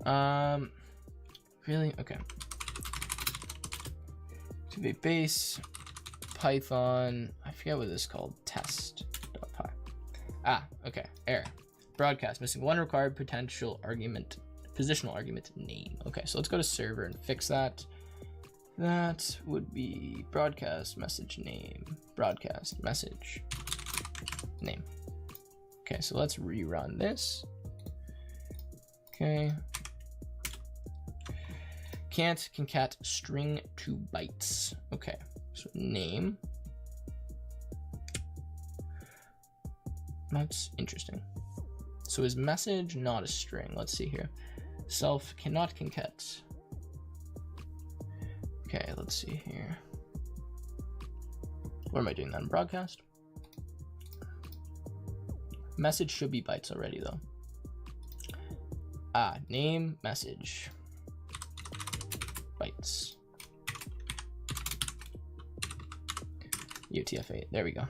Really? Okay. Activate base Python. I forget what this is called. Test.py. Okay. Error. Broadcast missing one required positional argument name. Okay, so let's go to server and fix that. That would be broadcast message name. Broadcast message name. Okay, so let's rerun this. Okay. Can't concat string to bytes. Okay, so name. That's interesting. So is message not a string? Let's see here. Self cannot concat. Okay, let's see here. What am I doing then? Broadcast. Message should be bytes already though. Name message. Bytes. UTF-8. There we go.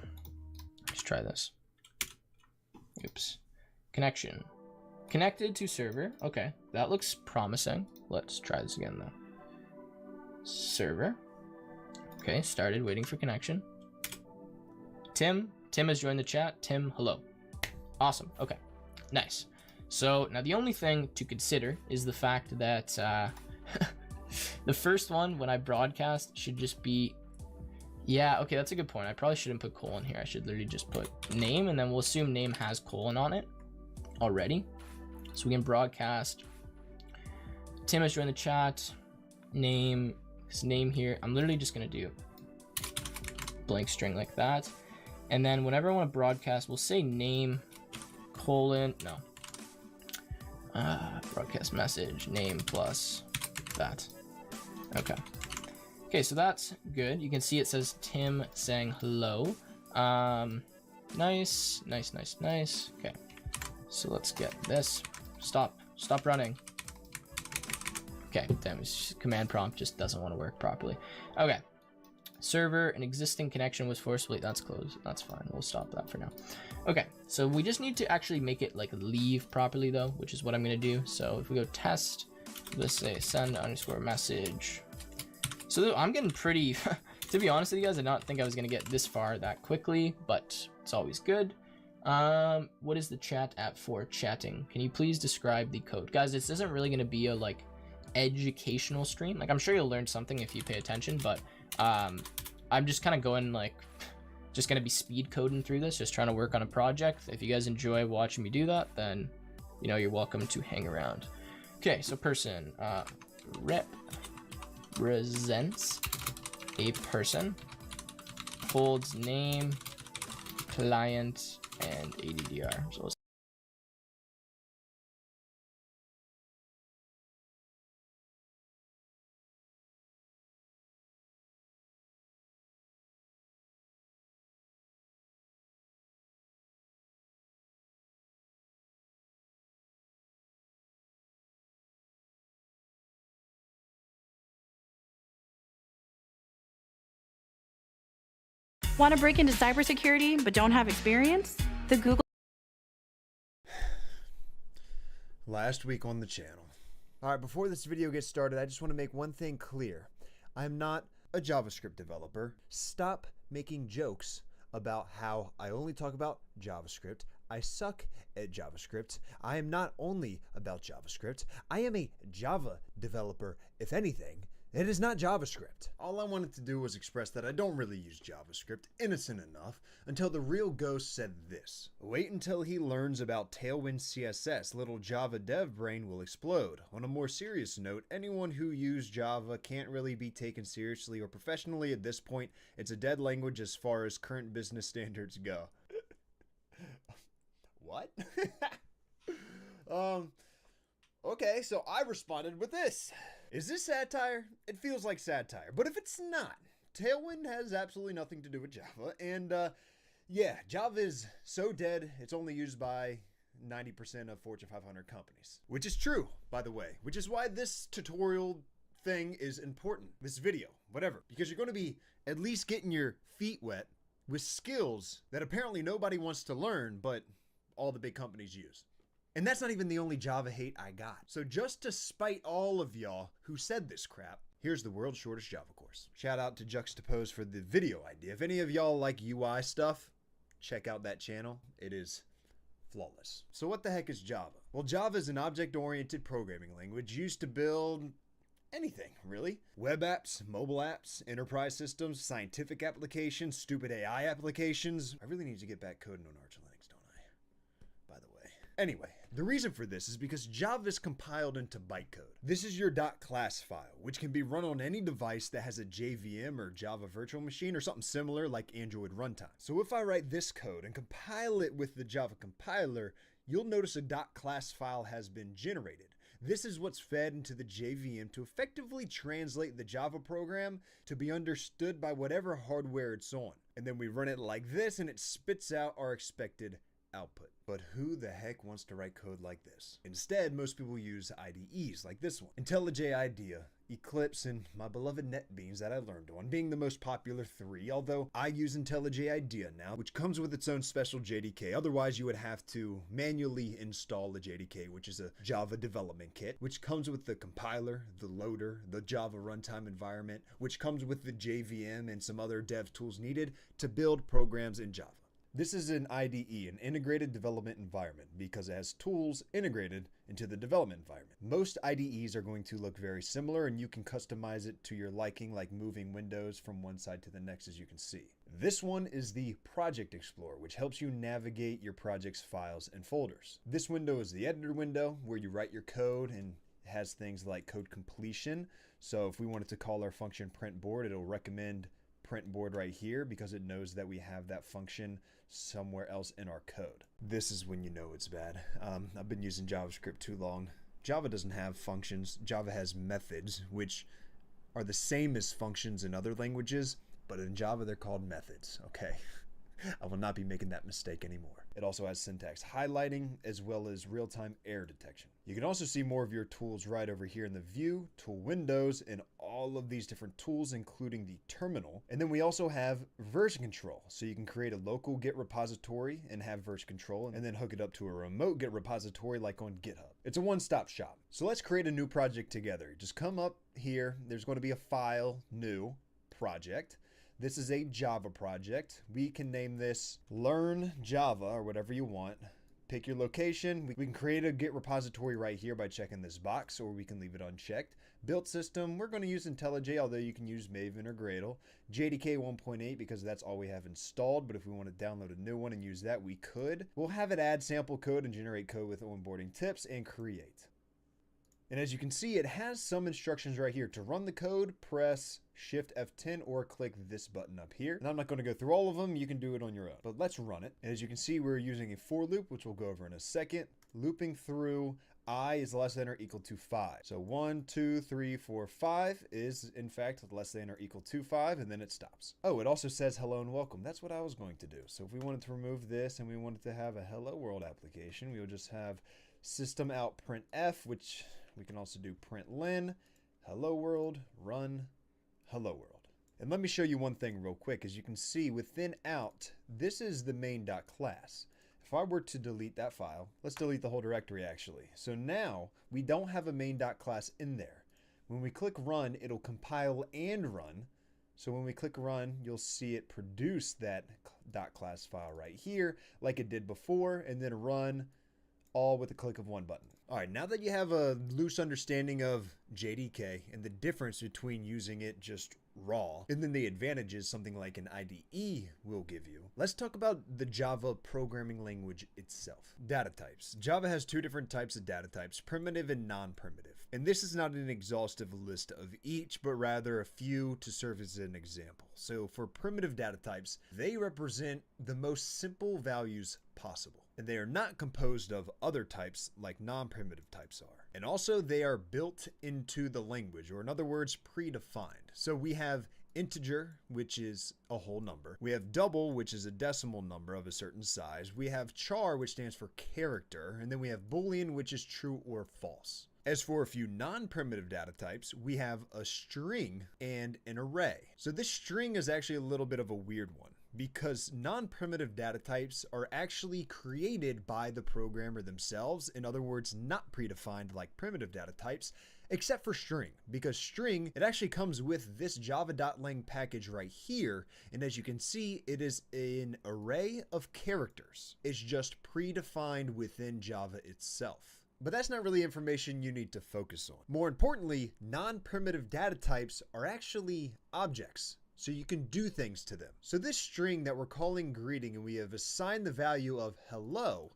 Let's try this. Oops. Connection. Connected to server. Okay, that looks promising. Let's try this again though. Server. Okay, started waiting for connection. Tim has joined the chat. Tim, hello. Awesome. Okay, nice. So now the only thing to consider is the fact that the first one when I broadcast should just be, yeah, okay, that's a good point. I probably shouldn't put colon here. I should literally just put name, and then we'll assume name has colon on it already. So we can broadcast. Tim has joined the chat. Name, his name here. I'm literally just gonna do blank string like that. And then whenever I want to broadcast, we'll say name colon, no. Broadcast message, name plus that. Okay. Okay, so that's good. You can see it says Tim saying hello. Nice. Okay. So let's get this. Stop running. Okay, damn, command prompt just doesn't want to work properly. Okay. Server, an existing connection was forcibly, that's closed. That's fine. We'll stop that for now. Okay, so we just need to actually make it like leave properly though, which is what I'm gonna do. So if we go test, let's say send underscore message. So I'm getting pretty, to be honest with you guys, I did not think I was gonna get this far that quickly, but it's always good. What is the chat app for chatting? Can you please describe the code? Guys, this isn't really gonna be a like educational stream. Like I'm sure you'll learn something if you pay attention, but I'm just kind of going like, just gonna be speed coding through this, just trying to work on a project. If you guys enjoy watching me do that, then you know you're welcome to hang around. Okay, so person represents a person, holds name, client, and ADDR. So let's Want to break into cybersecurity but don't have experience? The Google Last week on the channel. Alright, before this video gets started, I just want to make one thing clear. I'm not a JavaScript developer. Stop making jokes about how I only talk about JavaScript. I suck at JavaScript. I am not only about JavaScript. I am a Java developer, if anything. It is not JavaScript. All I wanted to do was express that I don't really use JavaScript, innocent enough, until the real Ghost said this. Wait until he learns about Tailwind CSS, little Java dev brain will explode. On a more serious note, anyone who used Java can't really be taken seriously or professionally at this point. It's a dead language as far as current business standards go. What? Okay, so I responded with this. Is this satire? It feels like satire, but if it's not, Tailwind has absolutely nothing to do with Java, and yeah, Java is so dead, it's only used by 90% of Fortune 500 companies. Which is true, by the way, which is why this tutorial thing is important, this video, whatever, because you're going to be at least getting your feet wet with skills that apparently nobody wants to learn, but all the big companies use. And that's not even the only Java hate I got. So just to spite all of y'all who said this crap, here's the world's shortest Java course. Shout out to Juxtapose for the video idea. If any of y'all like UI stuff, check out that channel. It is flawless. So what the heck is Java? Well, Java is an object-oriented programming language used to build anything, really. Web apps, mobile apps, enterprise systems, scientific applications, stupid AI applications. I really need to get back coding on Arch Linux, don't I? By the way. Anyway, the reason for this is because Java is compiled into bytecode. This is your .class file, which can be run on any device that has a JVM or Java virtual machine or something similar like Android runtime. So if I write this code and compile it with the Java compiler, you'll notice a .class file has been generated. This is what's fed into the JVM to effectively translate the Java program to be understood by whatever hardware it's on. And then we run it like this and it spits out our expected output. But who the heck wants to write code like this? Instead, most people use IDEs like this one. IntelliJ IDEA, Eclipse, and my beloved NetBeans that I learned on, being the most popular three, although I use IntelliJ IDEA now, which comes with its own special JDK. Otherwise, you would have to manually install the JDK, which is a Java development kit, which comes with the compiler, the loader, the Java runtime environment, which comes with the JVM and some other dev tools needed to build programs in Java. This is an IDE, an integrated development environment, because it has tools integrated into the development environment. Most IDEs are going to look very similar, and you can customize it to your liking, like moving windows from one side to the next, as you can see. This one is the Project Explorer, which helps you navigate your project's files and folders. This window is the editor window, where you write your code, and has things like code completion. So if we wanted to call our function print board, it'll recommend print board right here because it knows that we have that function somewhere else in our code. This is when you know it's bad. I've been using JavaScript too long. Java doesn't have functions. Java has methods, which are the same as functions in other languages, but in Java they're called methods, okay? I will not be making that mistake anymore. It also has syntax highlighting as well as real-time error detection. You can also see more of your tools right over here in the view, tool windows, and all of these different tools, including the terminal. And then we also have version control. So you can create a local Git repository and have version control and then hook it up to a remote Git repository like on GitHub. It's a one-stop shop. So let's create a new project together. Just come up here. There's going to be a file, new project. This is a Java project. We can name this Learn Java or whatever you want. Pick your location. We can create a Git repository right here by checking this box, or we can leave it unchecked. Build system, we're going to use IntelliJ, although you can use Maven or Gradle. JDK 1.8 because that's all we have installed, but if we want to download a new one and use that, we could. We'll have it add sample code and generate code with onboarding tips and create. And as you can see, it has some instructions right here. To run the code, press Shift F10 or click this button up here. And I'm not going to go through all of them. You can do it on your own. But let's run it. And as you can see, we're using a for loop, which we'll go over in a second. Looping through I is less than or equal to 5. So 1, 2, 3, 4, 5 is in fact less than or equal to 5, and then it stops. Oh, it also says hello and welcome. That's what I was going to do. So if we wanted to remove this and we wanted to have a hello world application, we would just have system out printf, which we can also do println, hello world, run, hello world. And let me show you one thing real quick. As you can see within out, this is the main.class. If I were to delete that file, let's delete the whole directory actually. So now we don't have a main.class in there. When we click run, it'll compile and run. So when we click run, you'll see it produce that .class file right here like it did before, and then run all with the click of one button. All right, now that you have a loose understanding of JDK and the difference between using it just raw and then the advantages something like an IDE will give you, let's talk about the Java programming language itself. Data types. Java has two different types of data types, primitive and non-primitive. And this is not an exhaustive list of each, but rather a few to serve as an example. So for primitive data types, they represent the most simple values possible. And they are not composed of other types like non-primitive types are. And also they are built into the language, or in other words, predefined. So we have integer, which is a whole number. We have double, which is a decimal number of a certain size. We have char, which stands for character. And then we have boolean, which is true or false. As for a few non-primitive data types, we have a string and an array. So this string is actually a little bit of a weird one, because non-primitive data types are actually created by the programmer themselves. In other words, not predefined like primitive data types, except for string, because string, it actually comes with this java.lang package right here. And as you can see, it is an array of characters. It's just predefined within Java itself. But that's not really information you need to focus on. More importantly, non-primitive data types are actually objects, so you can do things to them. So this string that we're calling greeting, and we have assigned the value of hello,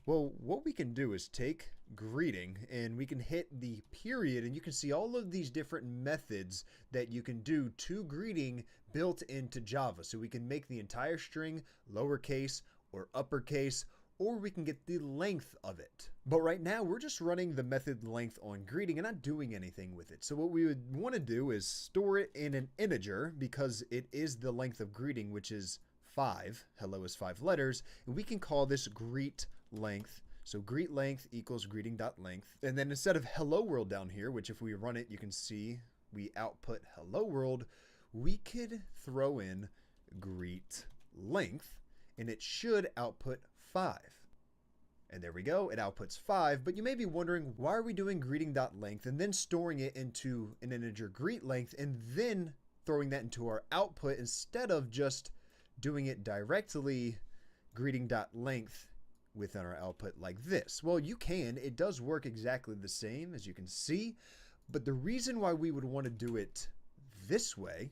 well, what we can do is take greeting and we can hit the period, and you can see all of these different methods that you can do to greeting built into Java. So we can make the entire string lowercase or uppercase, or we can get the length of it. But right now we're just running the method length on greeting and not doing anything with it. So what we would want to do is store it in an integer, because it is the length of greeting, which is 5. Hello is 5 letters, and we can call this greet length. So greet length equals greeting.length. And then instead of hello world down here, which if we run it, you can see we output hello world, we could throw in greet length, and it should output 5. And there we go, it outputs 5. But you may be wondering, why are we doing greeting.length and then storing it into an integer greet length and then throwing that into our output instead of just doing it directly greeting.length within our output like this? Well, you can. It does work exactly the same, as you can see. But the reason why we would want to do it this way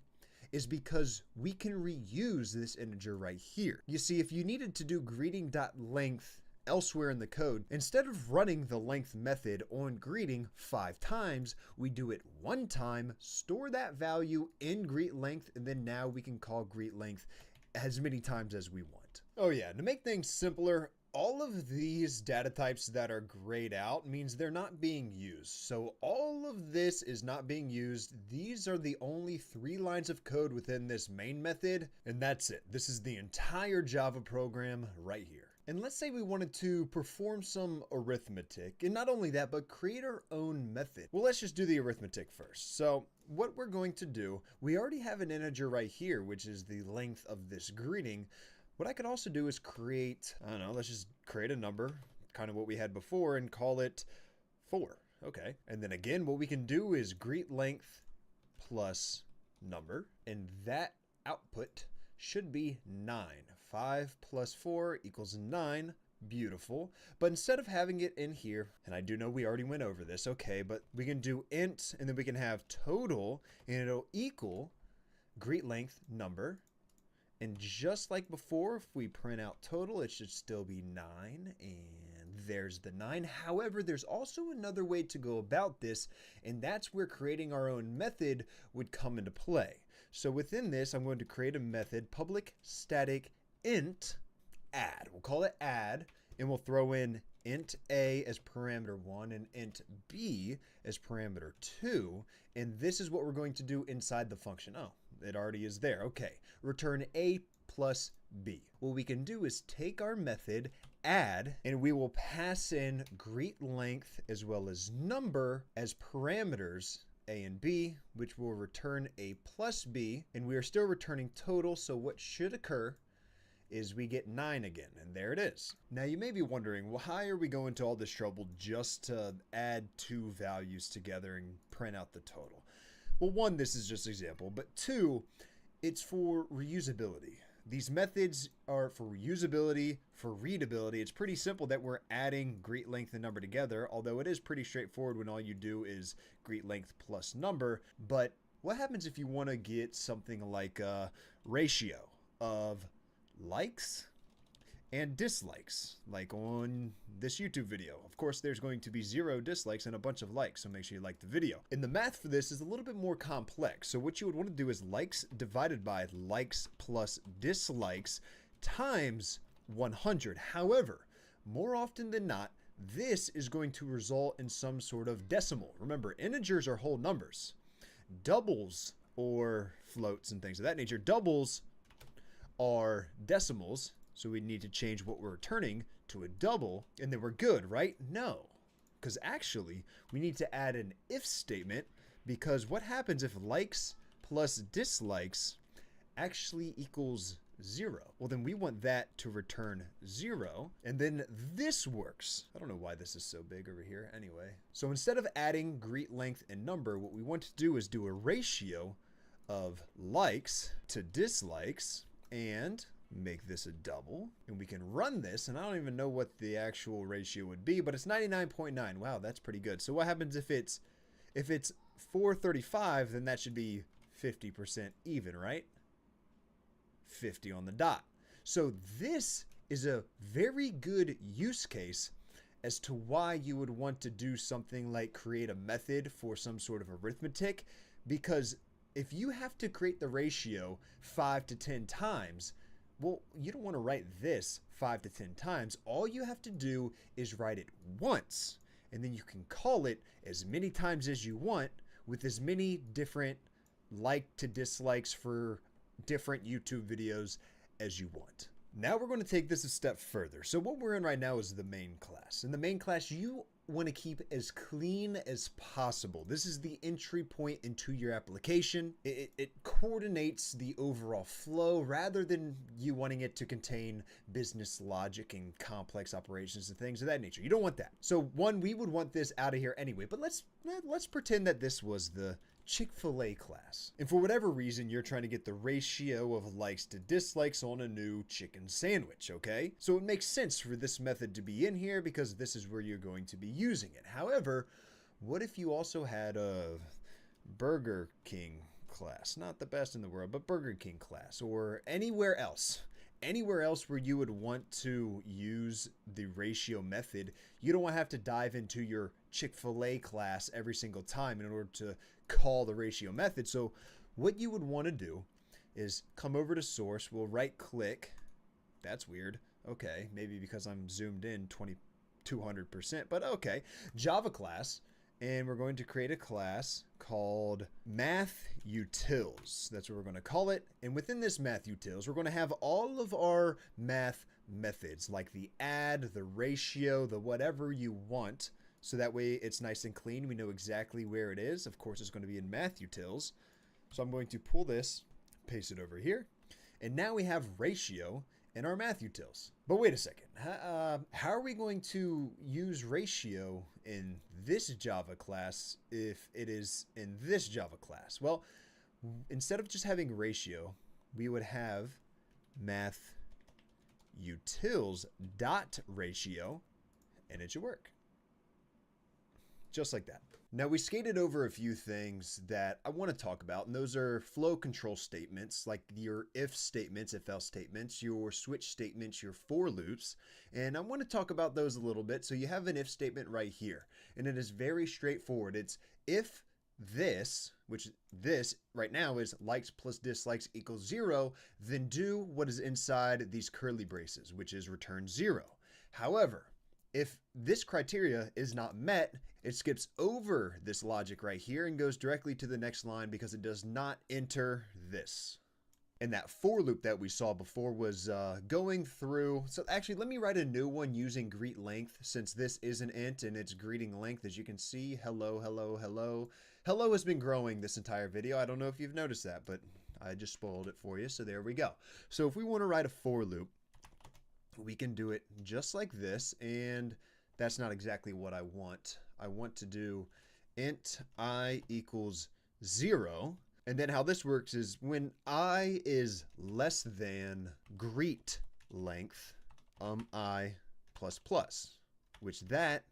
is because we can reuse this integer right here. You see, if you needed to do greeting.length elsewhere in the code, instead of running the length method on greeting 5 times, we do it 1 time, store that value in greet length, and then now we can call greet length as many times as we want. Oh yeah, to make things simpler, all of these data types that are grayed out means they're not being used. So all of this is not being used. These are the only 3 lines of code within this main method, and that's it. This is the entire Java program right here. And let's say we wanted to perform some arithmetic, and not only that, but create our own method. Well, let's just do the arithmetic first. So what we're going to do, we already have an integer right here, which is the length of this greeting. What I could also do is create, I don't know, let's just create a number, kind of what we had before, and call it 4. Okay. And then again, what we can do is greet length plus number, and that output should be 9. 5 plus 4 equals 9. Beautiful. But instead of having it in here, and I do know we already went over this, okay, but we can do int, and then we can have total, and it'll equal greet length number. And just like before, if we print out total, it should still be 9, and there's the 9. However, there's also another way to go about this, and that's where creating our own method would come into play. So within this, I'm going to create a method, public static int add. We'll call it add, and we'll throw in int a as parameter 1 and int b as parameter 2, and this is what we're going to do inside the function. Oh, it already is there. Okay, return a plus b. What we can do is take our method add, and we will pass in greet length as well as number as parameters, a and b, which will return a plus b, and we are still returning total. So what should occur is we get 9 again, and there it is. Now you may be wondering, why are we going to all this trouble just to add 2 values together and print out the total? Well, 1, this is just an example, but 2, it's for reusability. These methods are for reusability, for readability. It's pretty simple that we're adding greet length and number together, although it is pretty straightforward when all you do is greet length plus number. But what happens if you want to get something like a ratio of likes and dislikes, like on this YouTube video? Of course, there's going to be 0 dislikes and a bunch of likes, so make sure you like the video. And the math for this is a little bit more complex. So what you would want to do is likes divided by likes plus dislikes times 100. However, more often than not, this is going to result in some sort of decimal. Remember, integers are whole numbers. Doubles, or floats and things of that nature, doubles are decimals. So we need to change what we're returning to a double, and then we're good, right? No, because actually we need to add an if statement, because what happens if likes plus dislikes actually equals 0? Well, then we want that to return 0, and then this works. I don't know why this is so big over here anyway. So instead of adding greet length and number, what we want to do is do a ratio of likes to dislikes and make this a double, and we can run this, and I don't even know what the actual ratio would be, but it's 99.9. Wow, that's pretty good. So what happens if it's 435? Then that should be 50% even, right? 50 on the dot. So this is a very good use case as to why you would want to do something like create a method for some sort of arithmetic, because if you have to create the ratio 5 to 10 times, well, you don't want to write this 5 to 10 times. All you have to do is write it once, and then you can call it as many times as you want with as many different like to dislikes for different YouTube videos as you want. Now we're going to take this a step further. So what we're in right now is the main class. In the main class, you want to keep as clean as possible. This is the entry point into your application. It coordinates the overall flow rather than you wanting it to contain business logic and complex operations and things of that nature. You don't want that. So 1, we would want this out of here anyway, but let's pretend that this was the Chick-fil-A class. And for whatever reason, you're trying to get the ratio of likes to dislikes on a new chicken sandwich, okay? So it makes sense for this method to be in here because this is where you're going to be using it. However, what if you also had a Burger King class? Not the best in the world, but Burger King class, or anywhere else. Anywhere else where you would want to use the ratio method. You don't want to have to dive into your Chick-fil-A class every single time in order to call the ratio method. So what you would want to do is come over to source. We'll right click. That's weird. Okay, maybe because I'm zoomed in 200%, but okay. Java class, and we're going to create a class called math utils. That's what we're going to call it. And within this math utils, we're going to have all of our math methods, like the add, the ratio, the whatever you want. So that way it's nice and clean. We know exactly where it is. Of course, it's going to be in math utils. So I'm going to pull this, paste it over here. And now we have ratio in our math utils. But wait a second. How are we going to use ratio in this Java class if it is in this Java class? Well, instead of just having ratio, we would have math utils dot ratio, and it should work. Just like that. Now we skated over a few things that I want to talk about, and those are flow control statements, like your if statements, if else statements, your switch statements, your for loops, and I want to talk about those a little bit. So you have an if statement right here, and it is very straightforward. It's if this, which this right now is likes plus dislikes equals 0, then do what is inside these curly braces, which is return 0. However, if this criteria is not met, it skips over this logic right here and goes directly to the next line because it does not enter this. And that for loop that we saw before was going through. So actually, let me write a new one using greet length, since this is an int and it's greeting length. As you can see, hello, hello, hello. Hello has been growing this entire video. I don't know if you've noticed that, but I just spoiled it for you. So there we go. So if we want to write a for loop, we can do it just like this, and that's not exactly what I want. I want to do int I equals 0, and then how this works is when I is less than greet length I plus plus, which that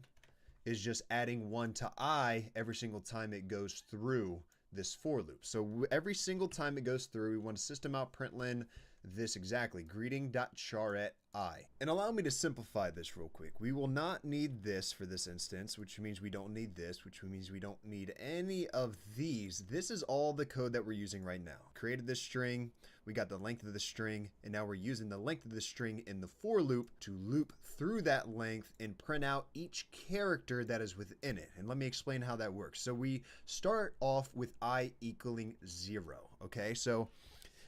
is just adding 1 to I every single time it goes through this for loop. So every single time it goes through, we want to system out println this exactly, greeting.char at I. And allow me to simplify this real quick. We will not need this for this instance, which means we don't need this, which means we don't need any of these. This is all the code that we're using right now. Created this string, we got the length of the string, and now we're using the length of the string in the for loop to loop through that length and print out each character that is within it. And let me explain how that works. So we start off with I equaling 0, okay? So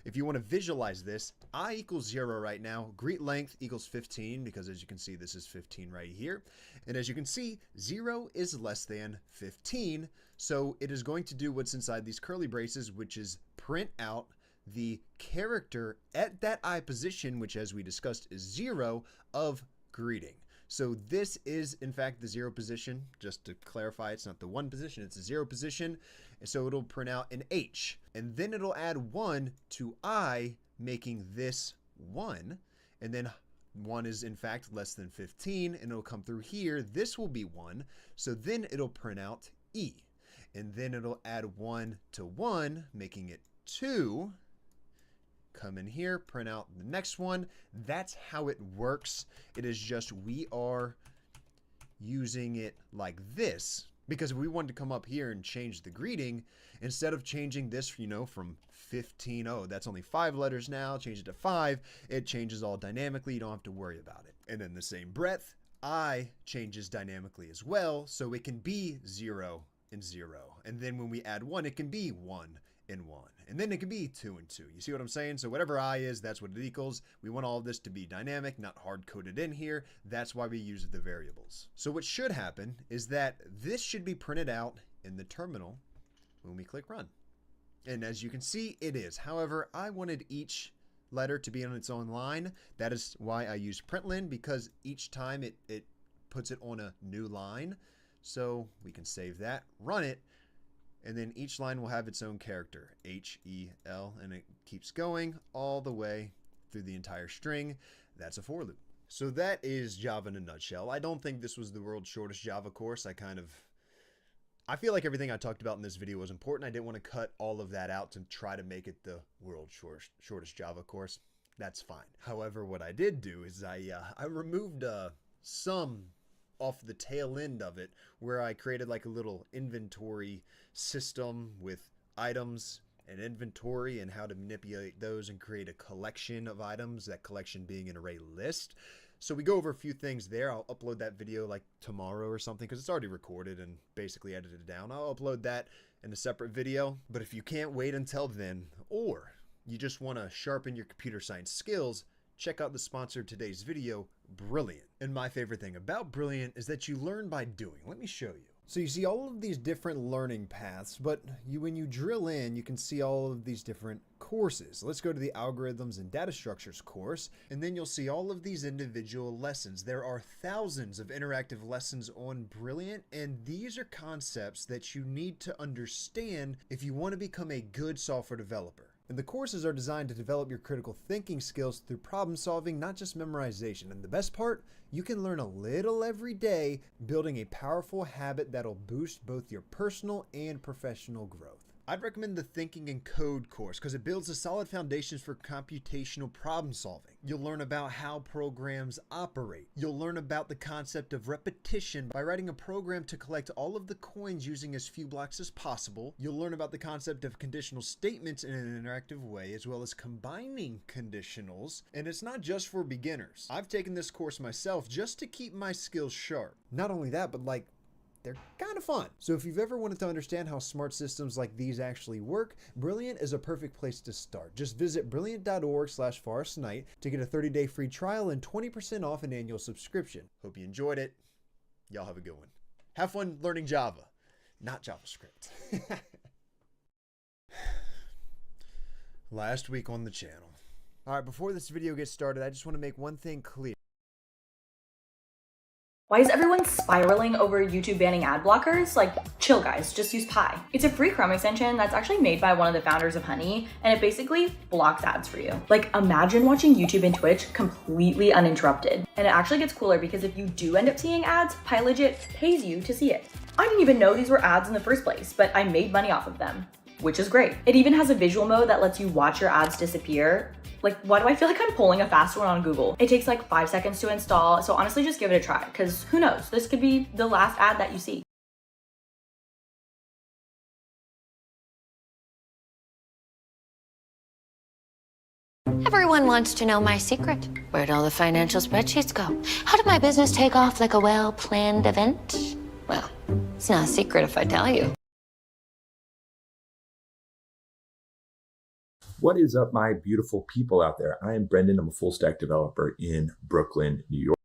if you want to visualize this, I equals 0 right now, greet length equals 15, because as you can see, this is 15 right here. And as you can see, 0 is less than 15. So it is going to do what's inside these curly braces, which is print out the character at that I position, which as we discussed is 0 of greeting. So this is in fact the 0 position. Just to clarify, it's not the 1 position, it's a 0 position. And so it'll print out an H, and then it'll add 1 to I, making this 1. And then 1 is in fact less than 15, and it'll come through here. This will be 1. So then it'll print out E, and then it'll add 1 to 1, making it 2. Come in here, print out the next one. That's how it works. It is just we are using it like this, because if we wanted to come up here and change the greeting, instead of changing this, you know, from 15, oh, that's only 5 letters now, change it to 5, it changes all dynamically. You don't have to worry about it. And in the same breath, I changes dynamically as well, so it can be 0 and 0. And then when we add 1, it can be 1 and 1. And then it can be 2 and 2. You see what I'm saying? So whatever I is, that's what it equals. We want all of this to be dynamic, not hard-coded in here. That's why we use the variables. So what should happen is that this should be printed out in the terminal when we click run. And as you can see, it is. However, I wanted each letter to be on its own line. That is why I use println, because each time it puts it on a new line. So we can save that, run it, and then each line will have its own character, H-E-L, and it keeps going all the way through the entire string. That's a for loop. So that is Java in a nutshell. I don't think this was the world's shortest Java course. I feel like everything I talked about in this video was important. I didn't want to cut all of that out to try to make it the world's shortest Java course. That's fine. However, what I did do is I removed some off the tail end of it, where I created like a little inventory system with items and inventory and how to manipulate those and create a collection of items, that collection being an array list. So we go over a few things there. I'll upload that video like tomorrow or something, because it's already recorded and basically edited down. I'll upload that in a separate video. But if you can't wait until then, or you just want to sharpen your computer science skills, check out the sponsor of today's video, Brilliant. And my favorite thing about Brilliant is that you learn by doing. Let me show you. So you see all of these different learning paths, but when you drill in, you can see all of these different courses. Let's go to the Algorithms and Data Structures course, and then you'll see all of these individual lessons. There are thousands of interactive lessons on Brilliant, and these are concepts that you need to understand if you want to become a good software developer. And the courses are designed to develop your critical thinking skills through problem solving, not just memorization. And the best part, you can learn a little every day, building a powerful habit that'll boost both your personal and professional growth. I'd recommend the Thinking and Code course because it builds a solid foundations for computational problem solving. You'll learn about how programs operate. You'll learn about the concept of repetition by writing a program to collect all of the coins using as few blocks as possible. You'll learn about the concept of conditional statements in an interactive way, as well as combining conditionals. And it's not just for beginners. I've taken this course myself just to keep my skills sharp. Not only that, but they're kind of fun. So if you've ever wanted to understand how smart systems like these actually work, Brilliant is a perfect place to start. Just visit brilliant.org/forestnight to get a 30-day free trial and 20% off an annual subscription. Hope you enjoyed it. Y'all have a good one. Have fun learning Java, not JavaScript. Last week on the channel. All right, before this video gets started, I just want to make one thing clear. Why is everyone spiraling over YouTube banning ad blockers? Like, chill guys, just use Pi. It's a free Chrome extension that's actually made by one of the founders of Honey, and it basically blocks ads for you. Like, imagine watching YouTube and Twitch completely uninterrupted. And it actually gets cooler because if you do end up seeing ads, Pi legit pays you to see it. I didn't even know these were ads in the first place, but I made money off of them, which is great. It even has a visual mode that lets you watch your ads disappear. Like, why do I feel like I'm pulling a fast one on Google? It takes like 5 seconds to install, so honestly just give it a try, because who knows, this could be the last ad that you see. Everyone wants to know my secret. Where'd all the financial spreadsheets go? How did my business take off like a well-planned event? Well, it's not a secret if I tell you. What is up, my beautiful people out there? I am Brendan. I'm a full stack developer in Brooklyn, New York.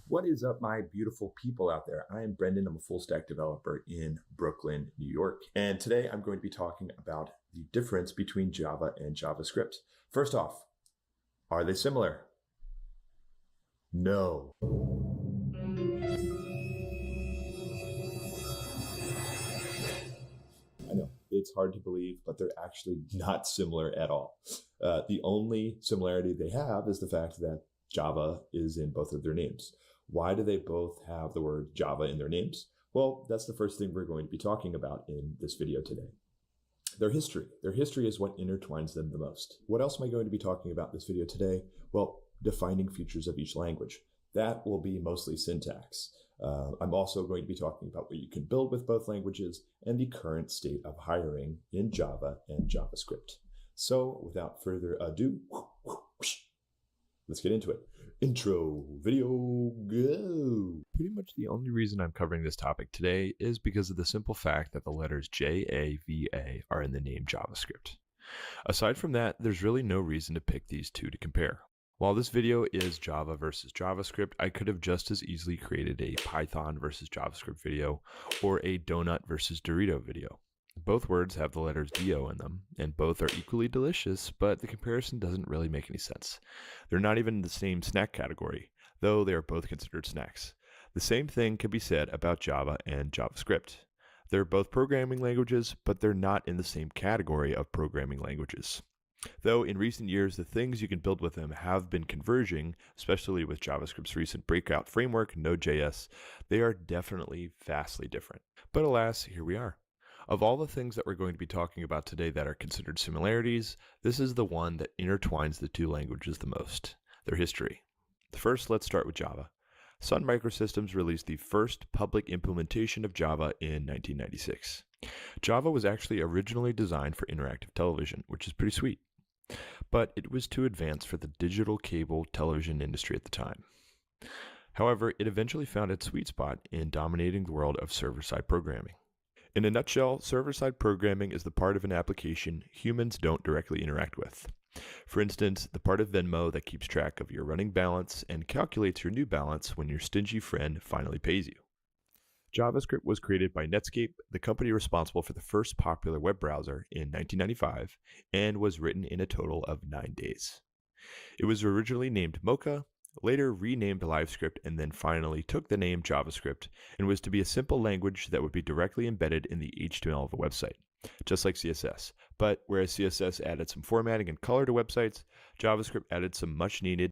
What is up, my beautiful people out there? I am Brendan. I'm a full stack developer in Brooklyn, New York. And today I'm going to be talking about the difference between Java and JavaScript. First off, are they similar? No. I know, it's hard to believe, but they're actually not similar at all. The only similarity they have is the fact that Java is in both of their names. Why do they both have the word Java in their names? Well, that's the first thing we're going to be talking about in this video today. Their history. Their history is what intertwines them the most. What else am I going to be talking about in this video today? Well, defining features of each language. That will be mostly syntax. I'm also going to be talking about what you can build with both languages and the current state of hiring in Java and JavaScript. So without further ado, let's get into it. Intro video, go. Pretty much the only reason I'm covering this topic today is because of the simple fact that the letters J-A-V-A are in the name JavaScript. Aside from that, there's really no reason to pick these two to compare. While this video is Java versus JavaScript, I could have just as easily created a Python versus JavaScript video or a donut versus Dorito video. Both words have the letters D-O in them, and both are equally delicious, but the comparison doesn't really make any sense. They're not even in the same snack category, though they are both considered snacks. The same thing can be said about Java and JavaScript. They're both programming languages, but they're not in the same category of programming languages. Though in recent years, the things you can build with them have been converging, especially with JavaScript's recent breakout framework, Node.js, they are definitely vastly different. But alas, here we are. Of all the things that we're going to be talking about today that are considered similarities, this is the one that intertwines the two languages the most, their history. First, let's start with Java. Sun Microsystems released the first public implementation of Java in 1996. Java was actually originally designed for interactive television, which is pretty sweet. But it was too advanced for the digital cable television industry at the time. However, it eventually found its sweet spot in dominating the world of server-side programming. In a nutshell, server-side programming is the part of an application humans don't directly interact with. For instance, the part of Venmo that keeps track of your running balance and calculates your new balance when your stingy friend finally pays you. JavaScript was created by Netscape, the company responsible for the first popular web browser in 1995, and was written in a total of 9 days. It was originally named Mocha, later renamed LiveScript, and then finally took the name JavaScript and was to be a simple language that would be directly embedded in the HTML of a website, just like CSS. But whereas CSS added some formatting and color to websites, JavaScript added some much needed